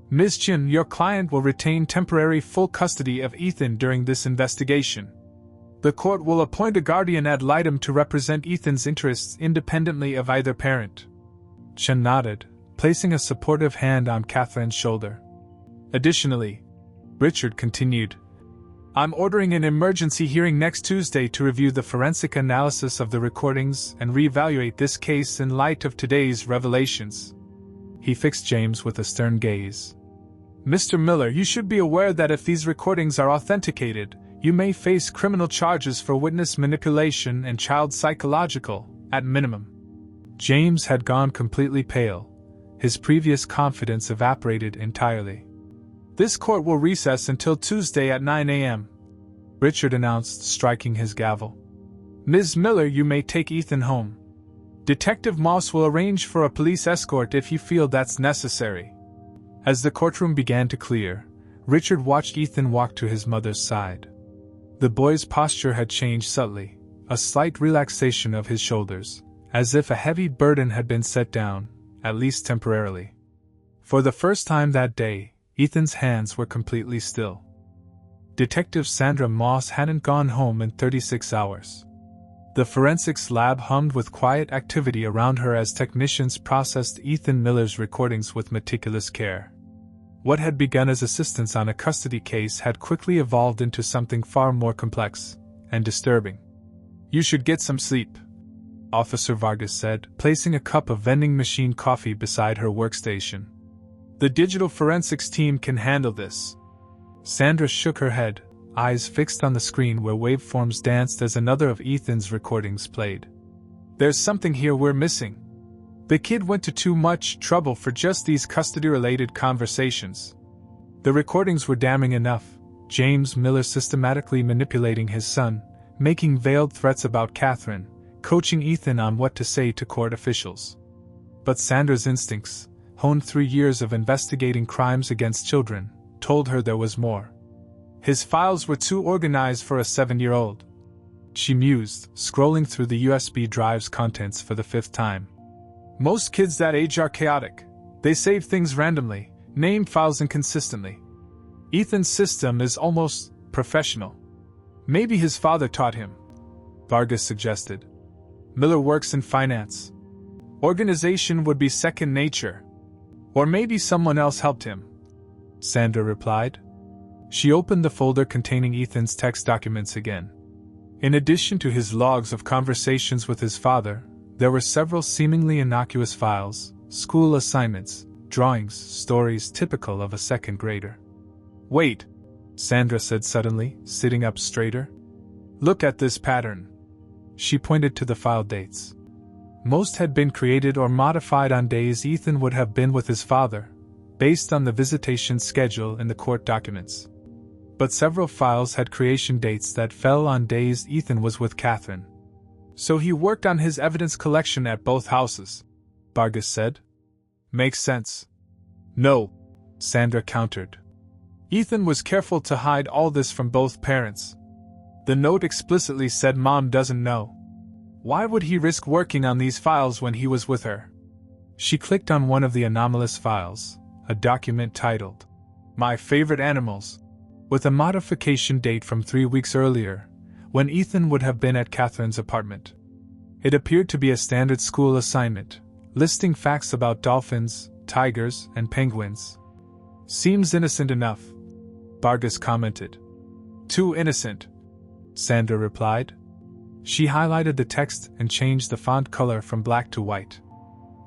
Ms. Chin, your client will retain temporary full custody of Ethan during this investigation. The court will appoint a guardian ad litem to represent Ethan's interests independently of either parent. Chin nodded, placing a supportive hand on Catherine's shoulder. Additionally, Richard continued, I'm ordering an emergency hearing next Tuesday to review the forensic analysis of the recordings and reevaluate this case in light of today's revelations. He fixed James with a stern gaze. Mr. Miller, you should be aware that if these recordings are authenticated, you may face criminal charges for witness manipulation and child psychological, at minimum. James had gone completely pale. His previous confidence evaporated entirely. This court will recess until Tuesday at 9 a.m., Richard announced, striking his gavel. Ms. Miller, you may take Ethan home. Detective Moss will arrange for a police escort if you feel that's necessary. As the courtroom began to clear, Richard watched Ethan walk to his mother's side. The boy's posture had changed subtly, a slight relaxation of his shoulders, as if a heavy burden had been set down, at least temporarily. For the first time that day, Ethan's hands were completely still. Detective Sandra Moss hadn't gone home in 36 hours. The forensics lab hummed with quiet activity around her as technicians processed Ethan Miller's recordings with meticulous care. What had begun as assistance on a custody case had quickly evolved into something far more complex and disturbing. You should get some sleep, Officer Vargas said, placing a cup of vending machine coffee beside her workstation. The digital forensics team can handle this. Sandra shook her head, eyes fixed on the screen where waveforms danced as another of Ethan's recordings played. There's something here we're missing. The kid went to too much trouble for just these custody-related conversations. The recordings were damning enough. James Miller systematically manipulating his son, making veiled threats about Catherine, coaching Ethan on what to say to court officials. But Sandra's instincts, honed through years of investigating crimes against children, told her there was more. His files were too organized for a 7-year-old. She mused, scrolling through the USB drive's contents for the 5th time. Most kids that age are chaotic. They save things randomly, name files inconsistently. Ethan's system is almost professional. Maybe his father taught him, Vargas suggested. Miller works in finance. Organization would be second nature. Or maybe someone else helped him, Sandra replied. She opened the folder containing Ethan's text documents again. In addition to his logs of conversations with his father, there were several seemingly innocuous files, school assignments, drawings, stories typical of a 2nd grader. Wait, Sandra said suddenly, sitting up straighter. Look at this pattern. She pointed to the file dates. Most had been created or modified on days Ethan would have been with his father, based on the visitation schedule in the court documents. But several files had creation dates that fell on days Ethan was with Catherine. So he worked on his evidence collection at both houses, Vargas said. Makes sense. No, Sandra countered. Ethan was careful to hide all this from both parents. The note explicitly said Mom doesn't know. Why would he risk working on these files when he was with her? She clicked on one of the anomalous files, a document titled, My Favorite Animals, with a modification date from 3 weeks earlier, when Ethan would have been at Catherine's apartment. It appeared to be a standard school assignment, listing facts about dolphins, tigers, and penguins. Seems innocent enough, Vargas commented. Too innocent, Sandra replied. She highlighted the text and changed the font color from black to white.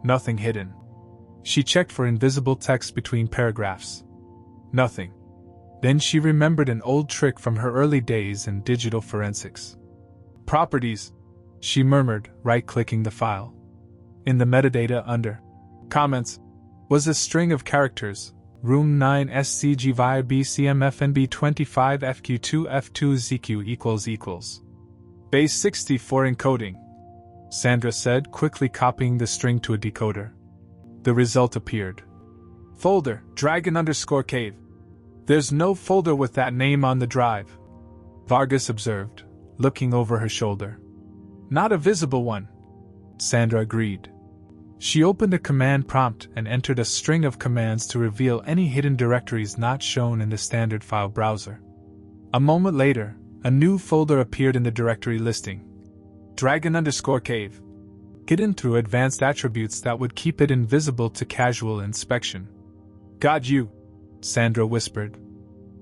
Nothing hidden. She checked for invisible text between paragraphs. Nothing. Then she remembered an old trick from her early days in digital forensics. Properties, she murmured, right-clicking the file. In the metadata under Comments was a string of characters, Room 9 SCG via BCMFNB 25 FQ2 F2 ZQ == Base 60 for encoding, Sandra said, quickly copying the string to a decoder. The result appeared. Folder, dragon_cave. There's no folder with that name on the drive, Vargas observed, looking over her shoulder. Not a visible one, Sandra agreed. She opened a command prompt and entered a string of commands to reveal any hidden directories not shown in the standard file browser. A moment later, a new folder appeared in the directory listing. Dragon_cave. Hidden through advanced attributes that would keep it invisible to casual inspection. Got you, Sandra whispered.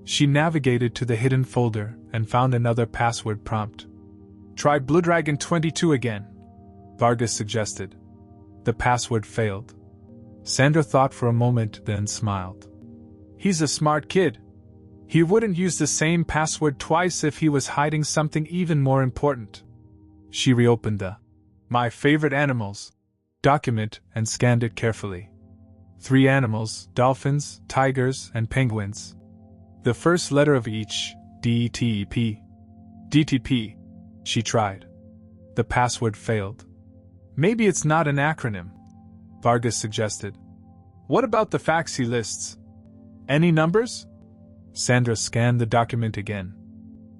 She navigated to the hidden folder and found another password prompt. Try BlueDragon22 again, Vargas suggested. The password failed. Sandra thought for a moment, then smiled. He's a smart kid. He wouldn't use the same password twice if he was hiding something even more important. She reopened the My Favorite Animals document and scanned it carefully. 3 animals, dolphins, tigers, and penguins. The first letter of each, DTP. DTP, she tried. The password failed. Maybe it's not an acronym, Vargas suggested. What about the facts he lists? Any numbers? Sandra scanned the document again.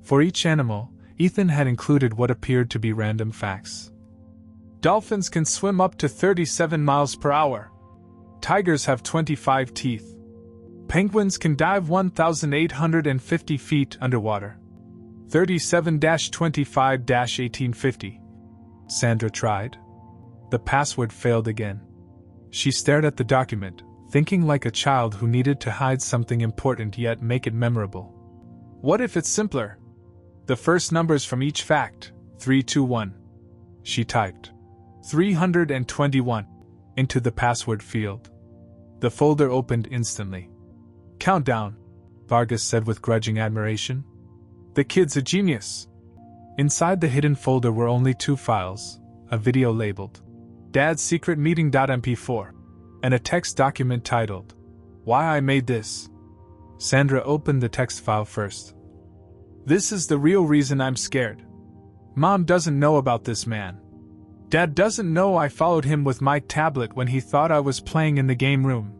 For each animal, Ethan had included what appeared to be random facts. Dolphins can swim up to 37 miles per hour. Tigers have 25 teeth. Penguins can dive 1,850 feet underwater. 37-25-1850. Sandra tried. The password failed again. She stared at the document, thinking like a child who needed to hide something important yet make it memorable. What if it's simpler? The first numbers from each fact, 321. She typed 321 into the password field. The folder opened instantly. Countdown, Vargas said with grudging admiration. The kid's a genius. Inside the hidden folder were only 2 files, a video labeled Dad's secret meeting.mp4, and a text document titled, Why I Made This. Sandra opened the text file first. This is the real reason I'm scared. Mom doesn't know about this man. Dad doesn't know I followed him with my tablet when he thought I was playing in the game room.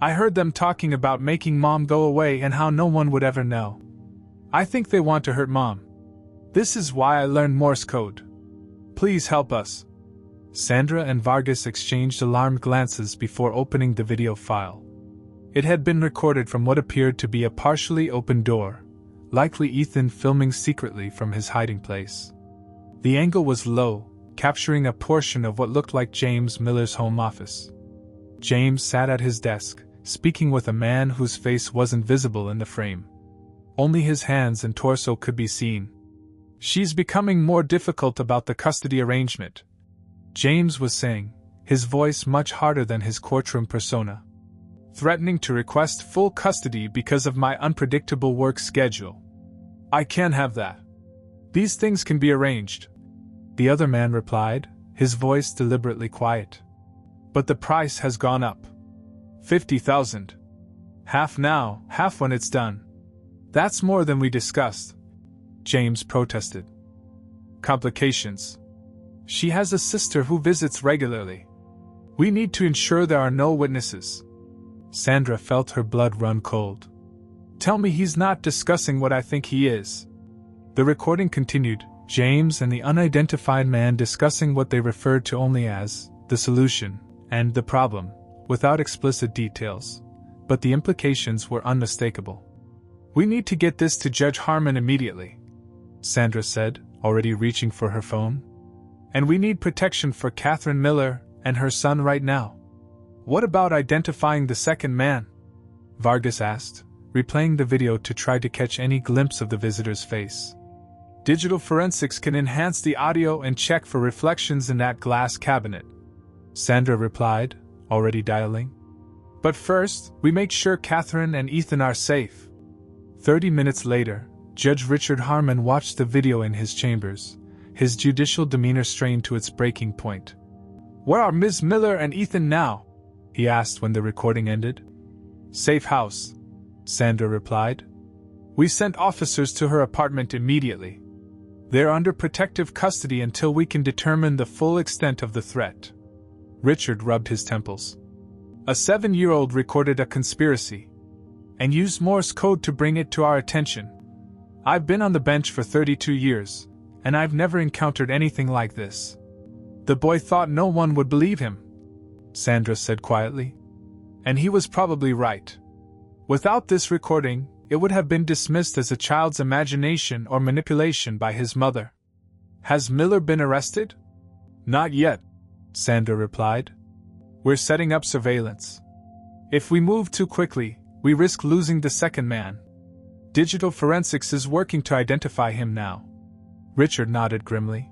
I heard them talking about making Mom go away and how no one would ever know. I think they want to hurt Mom. This is why I learned Morse code. Please help us. Sandra and Vargas exchanged alarmed glances before opening the video file. It had been recorded from what appeared to be a partially open door, likely Ethan filming secretly from his hiding place. The angle was low, capturing a portion of what looked like James Miller's home office. James sat at his desk, speaking with a man whose face wasn't visible in the frame. Only his hands and torso could be seen. She's becoming more difficult about the custody arrangement, James was saying, his voice much harder than his courtroom persona. Threatening to request full custody because of my unpredictable work schedule. I can't have that. These things can be arranged. The other man replied, his voice deliberately quiet. But the price has gone up. 50,000. Half now, half when it's done. That's more than we discussed. James protested. Complications. She has a sister who visits regularly. We need to ensure there are no witnesses. Sandra felt her blood run cold. Tell me he's not discussing what I think he is. The recording continued, James and the unidentified man discussing what they referred to only as the solution and the problem, without explicit details. But the implications were unmistakable. We need to get this to Judge Harmon immediately, Sandra said, already reaching for her phone. And we need protection for Catherine Miller and her son right now. What about identifying the second man? Vargas asked, replaying the video to try to catch any glimpse of the visitor's face. Digital forensics can enhance the audio and check for reflections in that glass cabinet, Sandra replied, already dialing. But first, we make sure Catherine and Ethan are safe. 30 minutes later, Judge Richard Harmon watched the video in his chambers, his judicial demeanor strained to its breaking point. Where are Ms. Miller and Ethan now? He asked when the recording ended. Safe house, Sandra replied. We sent officers to her apartment immediately. They're under protective custody until we can determine the full extent of the threat. Richard rubbed his temples. A 7-year-old recorded a conspiracy and used Morse code to bring it to our attention. I've been on the bench for 32 years, and I've never encountered anything like this. The boy thought no one would believe him, Sandra said quietly. And he was probably right. Without this recording, it would have been dismissed as a child's imagination or manipulation by his mother. Has Miller been arrested? Not yet, Sandra replied. We're setting up surveillance. If we move too quickly, we risk losing the second man. Digital forensics is working to identify him now. Richard nodded grimly.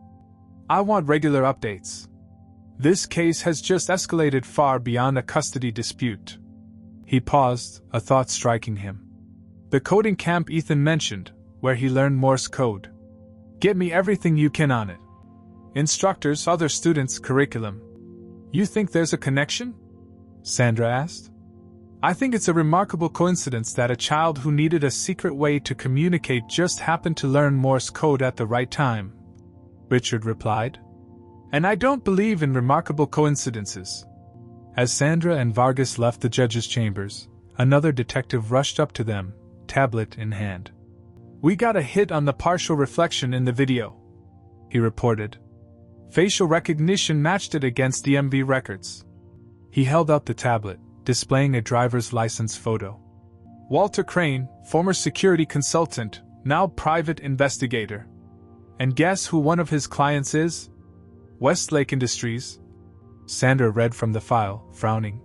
I want regular updates. This case has just escalated far beyond a custody dispute. He paused, a thought striking him. The coding camp Ethan mentioned, where he learned Morse code. Get me everything you can on it. Instructors, other students, curriculum. You think there's a connection? Sandra asked. I think it's a remarkable coincidence that a child who needed a secret way to communicate just happened to learn Morse code at the right time, Richard replied. And I don't believe in remarkable coincidences. As Sandra and Vargas left the judge's chambers, another detective rushed up to them, tablet in hand. We got a hit on the partial reflection in the video, he reported. Facial recognition matched it against DMV records. He held up the tablet, displaying a driver's license photo. Walter Crane, former security consultant, now private investigator. And guess who one of his clients is? Westlake Industries. Sandra read from the file, frowning.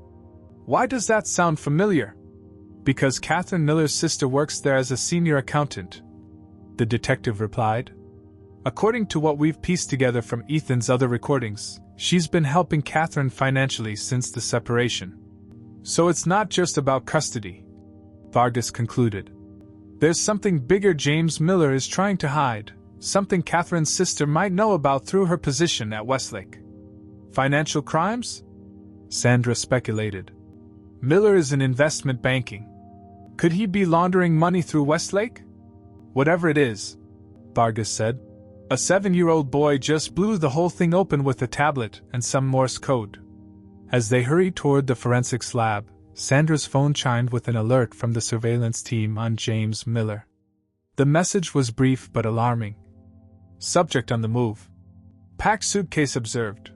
Why does that sound familiar? Because Catherine Miller's sister works there as a senior accountant, the detective replied. According to what we've pieced together from Ethan's other recordings, she's been helping Catherine financially since the separation. So it's not just about custody, Vargas concluded. There's something bigger James Miller is trying to hide, something Catherine's sister might know about through her position at Westlake. Financial crimes? Sandra speculated. Miller is in investment banking. Could he be laundering money through Westlake? Whatever it is, Vargas said. A 7-year-old boy just blew the whole thing open with a tablet and some Morse code. As they hurried toward the forensics lab, Sandra's phone chimed with an alert from the surveillance team on James Miller. The message was brief but alarming. Subject on the move. Packed suitcase observed.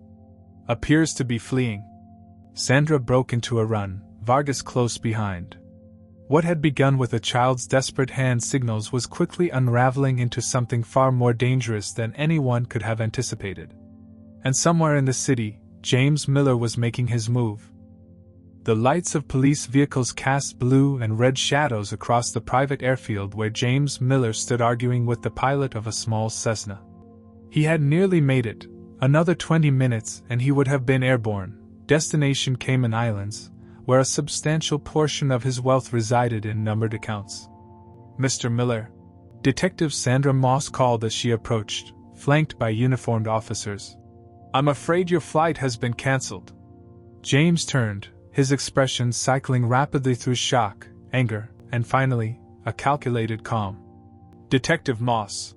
Appears to be fleeing. Sandra broke into a run, Vargas close behind. What had begun with a child's desperate hand signals was quickly unraveling into something far more dangerous than anyone could have anticipated. And somewhere in the city, James Miller was making his move. The lights of police vehicles cast blue and red shadows across the private airfield where James Miller stood arguing with the pilot of a small Cessna. He had nearly made it. Another 20 minutes and he would have been airborne. Destination Cayman Islands, where a substantial portion of his wealth resided in numbered accounts. Mr. Miller, Detective Sandra Moss called as she approached, flanked by uniformed officers. I'm afraid your flight has been cancelled. James turned, his expression cycling rapidly through shock, anger, and finally, a calculated calm. Detective Moss.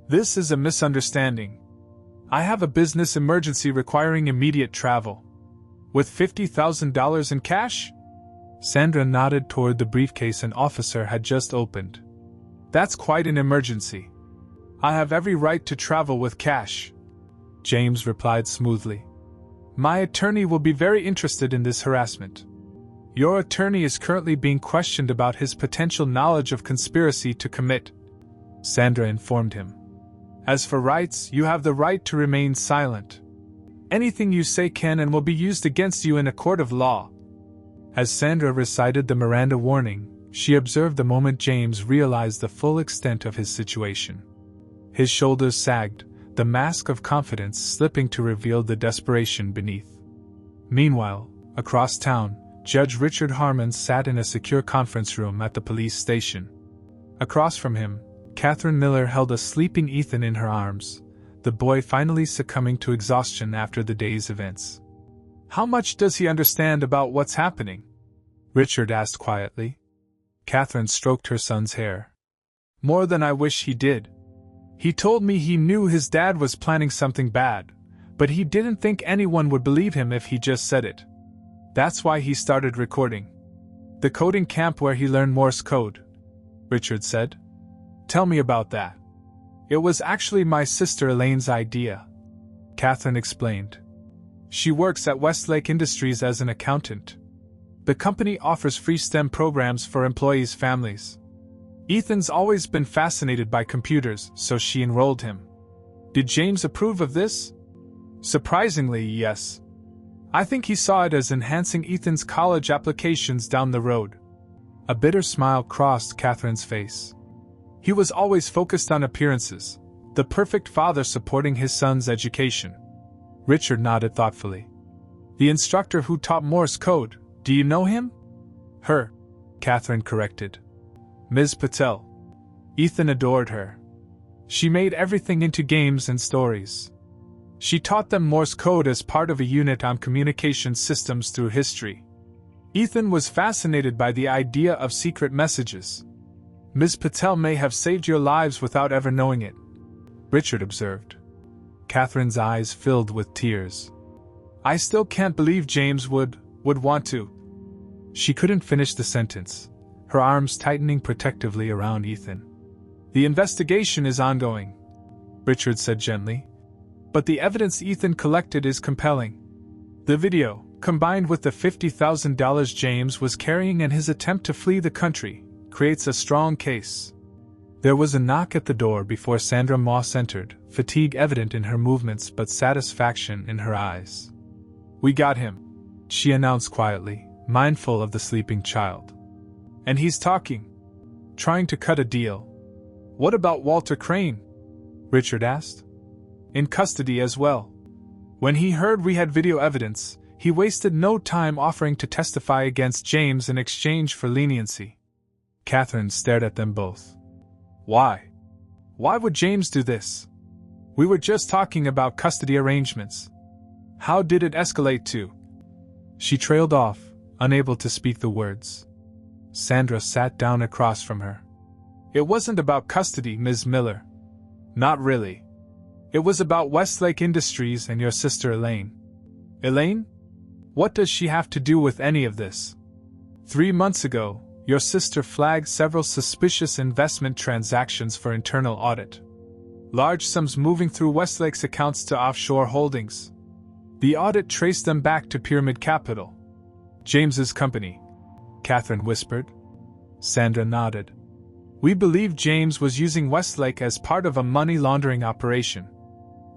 This is a misunderstanding. I have a business emergency requiring immediate travel. With $50,000 in cash? Sandra nodded toward the briefcase an officer had just opened. That's quite an emergency. I have every right to travel with cash, James replied smoothly. My attorney will be very interested in this harassment. Your attorney is currently being questioned about his potential knowledge of conspiracy to commit, Sandra informed him. As for rights, you have the right to remain silent. Anything you say can and will be used against you in a court of law. As Sandra recited the Miranda warning, she observed the moment James realized the full extent of his situation. His shoulders sagged, the mask of confidence slipping to reveal the desperation beneath. Meanwhile, across town, Judge Richard Harmon sat in a secure conference room at the police station. Across from him, Catherine Miller held a sleeping Ethan in her arms, the boy finally succumbing to exhaustion after the day's events. How much does he understand about what's happening? Richard asked quietly. Catherine stroked her son's hair. More than I wish he did. He told me he knew his dad was planning something bad, but he didn't think anyone would believe him if he just said it. That's why he started recording. The coding camp where he learned Morse code, Richard said. Tell me about that. It was actually my sister Elaine's idea, Catherine explained. She works at Westlake Industries as an accountant. The company offers free STEM programs for employees' families. Ethan's always been fascinated by computers, so she enrolled him. Did James approve of this? Surprisingly, yes. I think he saw it as enhancing Ethan's college applications down the road. A bitter smile crossed Catherine's face. He was always focused on appearances, the perfect father supporting his son's education. Richard nodded thoughtfully. The instructor who taught Morse code, do you know him? Her, Catherine corrected. Ms. Patel. Ethan adored her. She made everything into games and stories. She taught them Morse code as part of a unit on communication systems through history. Ethan was fascinated by the idea of secret messages. Ms. Patel may have saved your lives without ever knowing it, Richard observed. Catherine's eyes filled with tears. I still can't believe James would want to. She couldn't finish the sentence, her arms tightening protectively around Ethan. The investigation is ongoing, Richard said gently. But the evidence Ethan collected is compelling. The video, combined with the $50,000 James was carrying and his attempt to flee the country, creates a strong case. There was a knock at the door before Sandra Moss entered, fatigue evident in her movements but satisfaction in her eyes. We got him, she announced quietly, mindful of the sleeping child. And he's talking. Trying to cut a deal. What about Walter Crane? Richard asked. In custody as well. When he heard we had video evidence, he wasted no time offering to testify against James in exchange for leniency. Catherine stared at them both. Why? Why would James do this? We were just talking about custody arrangements. How did it escalate to? She trailed off, unable to speak the words. Sandra sat down across from her. It wasn't about custody, Ms. Miller. Not really. It was about Westlake Industries and your sister Elaine. Elaine? What does she have to do with any of this? 3 months ago, your sister flagged several suspicious investment transactions for internal audit. Large sums moving through Westlake's accounts to offshore holdings. The audit traced them back to Pyramid Capital. James's company, Catherine whispered. Sandra nodded. We believe James was using Westlake as part of a money laundering operation.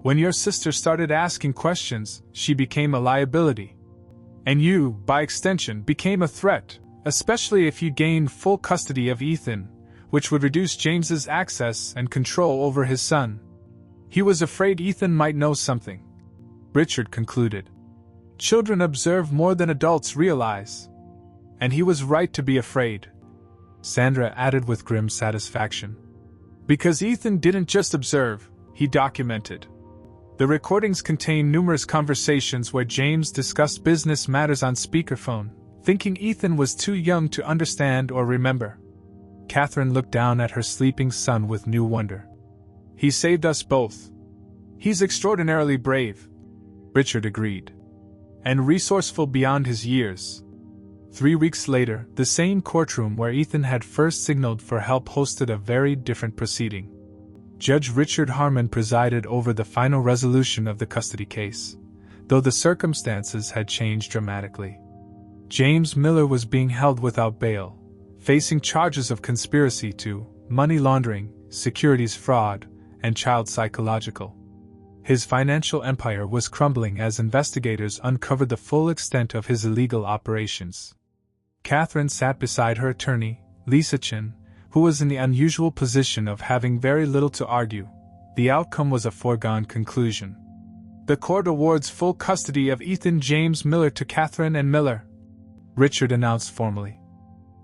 When your sister started asking questions, she became a liability. And you, by extension, became a threat, especially if you gained full custody of Ethan, which would reduce James's access and control over his son. He was afraid Ethan might know something. Richard concluded. Children observe more than adults realize. And he was right to be afraid. Sandra added with grim satisfaction. Because Ethan didn't just observe, he documented. The recordings contain numerous conversations where James discussed business matters on speakerphone, thinking Ethan was too young to understand or remember. Catherine looked down at her sleeping son with new wonder. He saved us both. He's extraordinarily brave, Richard agreed. And resourceful beyond his years. 3 weeks later, the same courtroom where Ethan had first signaled for help hosted a very different proceeding. Judge Richard Harmon presided over the final resolution of the custody case, though the circumstances had changed dramatically. James Miller was being held without bail, facing charges of conspiracy to money laundering, securities fraud, and child psychological. His financial empire was crumbling as investigators uncovered the full extent of his illegal operations. Catherine sat beside her attorney, Lisa Chin, who was in the unusual position of having very little to argue. The outcome was a foregone conclusion. The court awards full custody of Ethan James Miller to Catherine and Miller, Richard announced formally.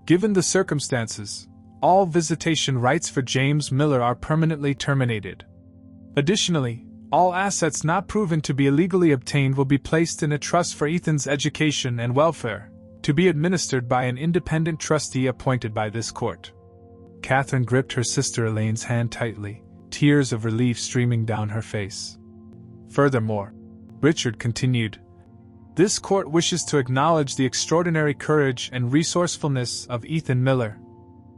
Given the circumstances, all visitation rights for James Miller are permanently terminated. Additionally, all assets not proven to be illegally obtained will be placed in a trust for Ethan's education and welfare, to be administered by an independent trustee appointed by this court. Catherine gripped her sister Elaine's hand tightly, tears of relief streaming down her face. Furthermore, Richard continued, this court wishes to acknowledge the extraordinary courage and resourcefulness of Ethan Miller.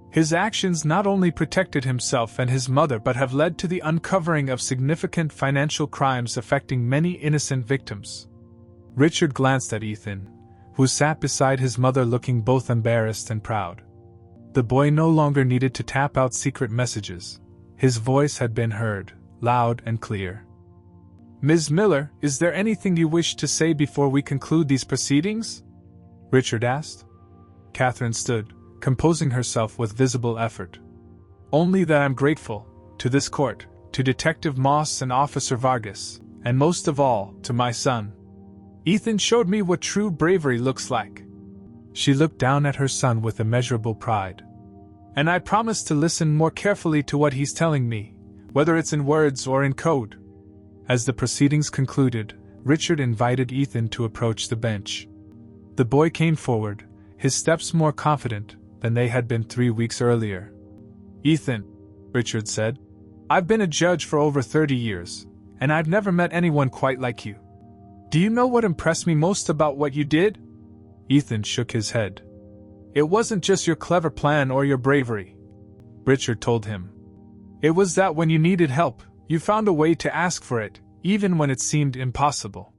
His actions not only protected himself and his mother but have led to the uncovering of significant financial crimes affecting many innocent victims. Richard glanced at Ethan, who sat beside his mother looking both embarrassed and proud. The boy no longer needed to tap out secret messages. His voice had been heard, loud and clear. Ms. Miller, is there anything you wish to say before we conclude these proceedings? Richard asked. Catherine stood, composing herself with visible effort. Only that I'm grateful, to this court, to Detective Moss and Officer Vargas, and most of all, to my son. Ethan showed me what true bravery looks like. She looked down at her son with immeasurable pride. And I promise to listen more carefully to what he's telling me, whether it's in words or in code. As the proceedings concluded, Richard invited Ethan to approach the bench. The boy came forward, his steps more confident than they had been 3 weeks earlier. Ethan, Richard said, I've been a judge for over 30 years, and I've never met anyone quite like you. Do you know what impressed me most about what you did? Ethan shook his head. It wasn't just your clever plan or your bravery, Richard told him. It was that when you needed help, you found a way to ask for it, even when it seemed impossible.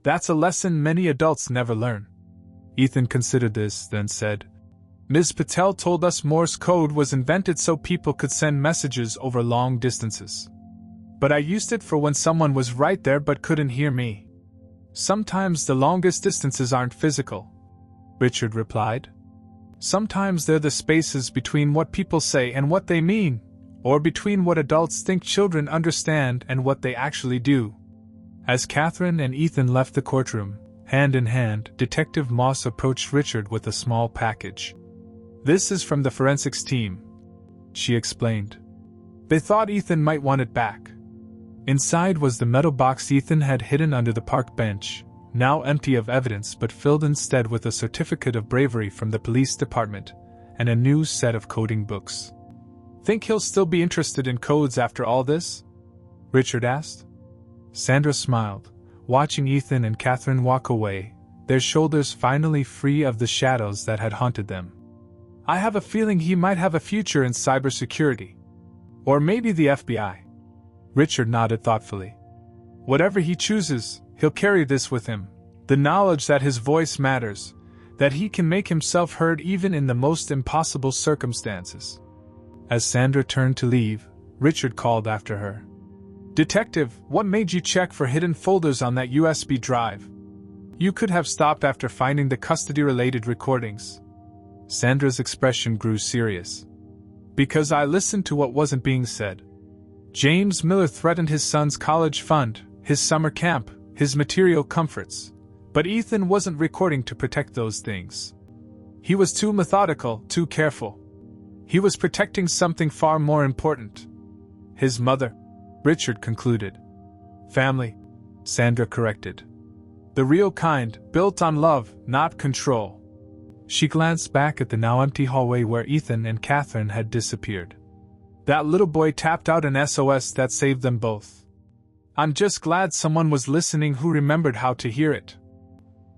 That's a lesson many adults never learn. Ethan considered this, then said, Ms. Patel told us Morse code was invented so people could send messages over long distances. But I used it for when someone was right there but couldn't hear me. Sometimes the longest distances aren't physical, Richard replied. Sometimes they're the spaces between what people say and what they mean, or between what adults think children understand and what they actually do. As Catherine and Ethan left the courtroom, hand in hand, Detective Moss approached Richard with a small package. This is from the forensics team, she explained. They thought Ethan might want it back. Inside was the metal box Ethan had hidden under the park bench, now empty of evidence but filled instead with a certificate of bravery from the police department, and a new set of coding books. "Think he'll still be interested in codes after all this?" Richard asked. Sandra smiled, watching Ethan and Catherine walk away, their shoulders finally free of the shadows that had haunted them. "I have a feeling he might have a future in cybersecurity. Or maybe the FBI." Richard nodded thoughtfully. "Whatever he chooses, he'll carry this with him, the knowledge that his voice matters, that he can make himself heard even in the most impossible circumstances." As Sandra turned to leave, Richard called after her. "Detective, what made you check for hidden folders on that USB drive? You could have stopped after finding the custody-related recordings." Sandra's expression grew serious. "Because I listened to what wasn't being said. James Miller threatened his son's college fund, his summer camp, his material comforts. But Ethan wasn't recording to protect those things. He was too methodical, too careful. He was protecting something far more important. His mother," Richard concluded. "Family," Sandra corrected. "The real kind, built on love, not control." She glanced back at the now empty hallway where Ethan and Catherine had disappeared. "That little boy tapped out an SOS that saved them both. I'm just glad someone was listening who remembered how to hear it."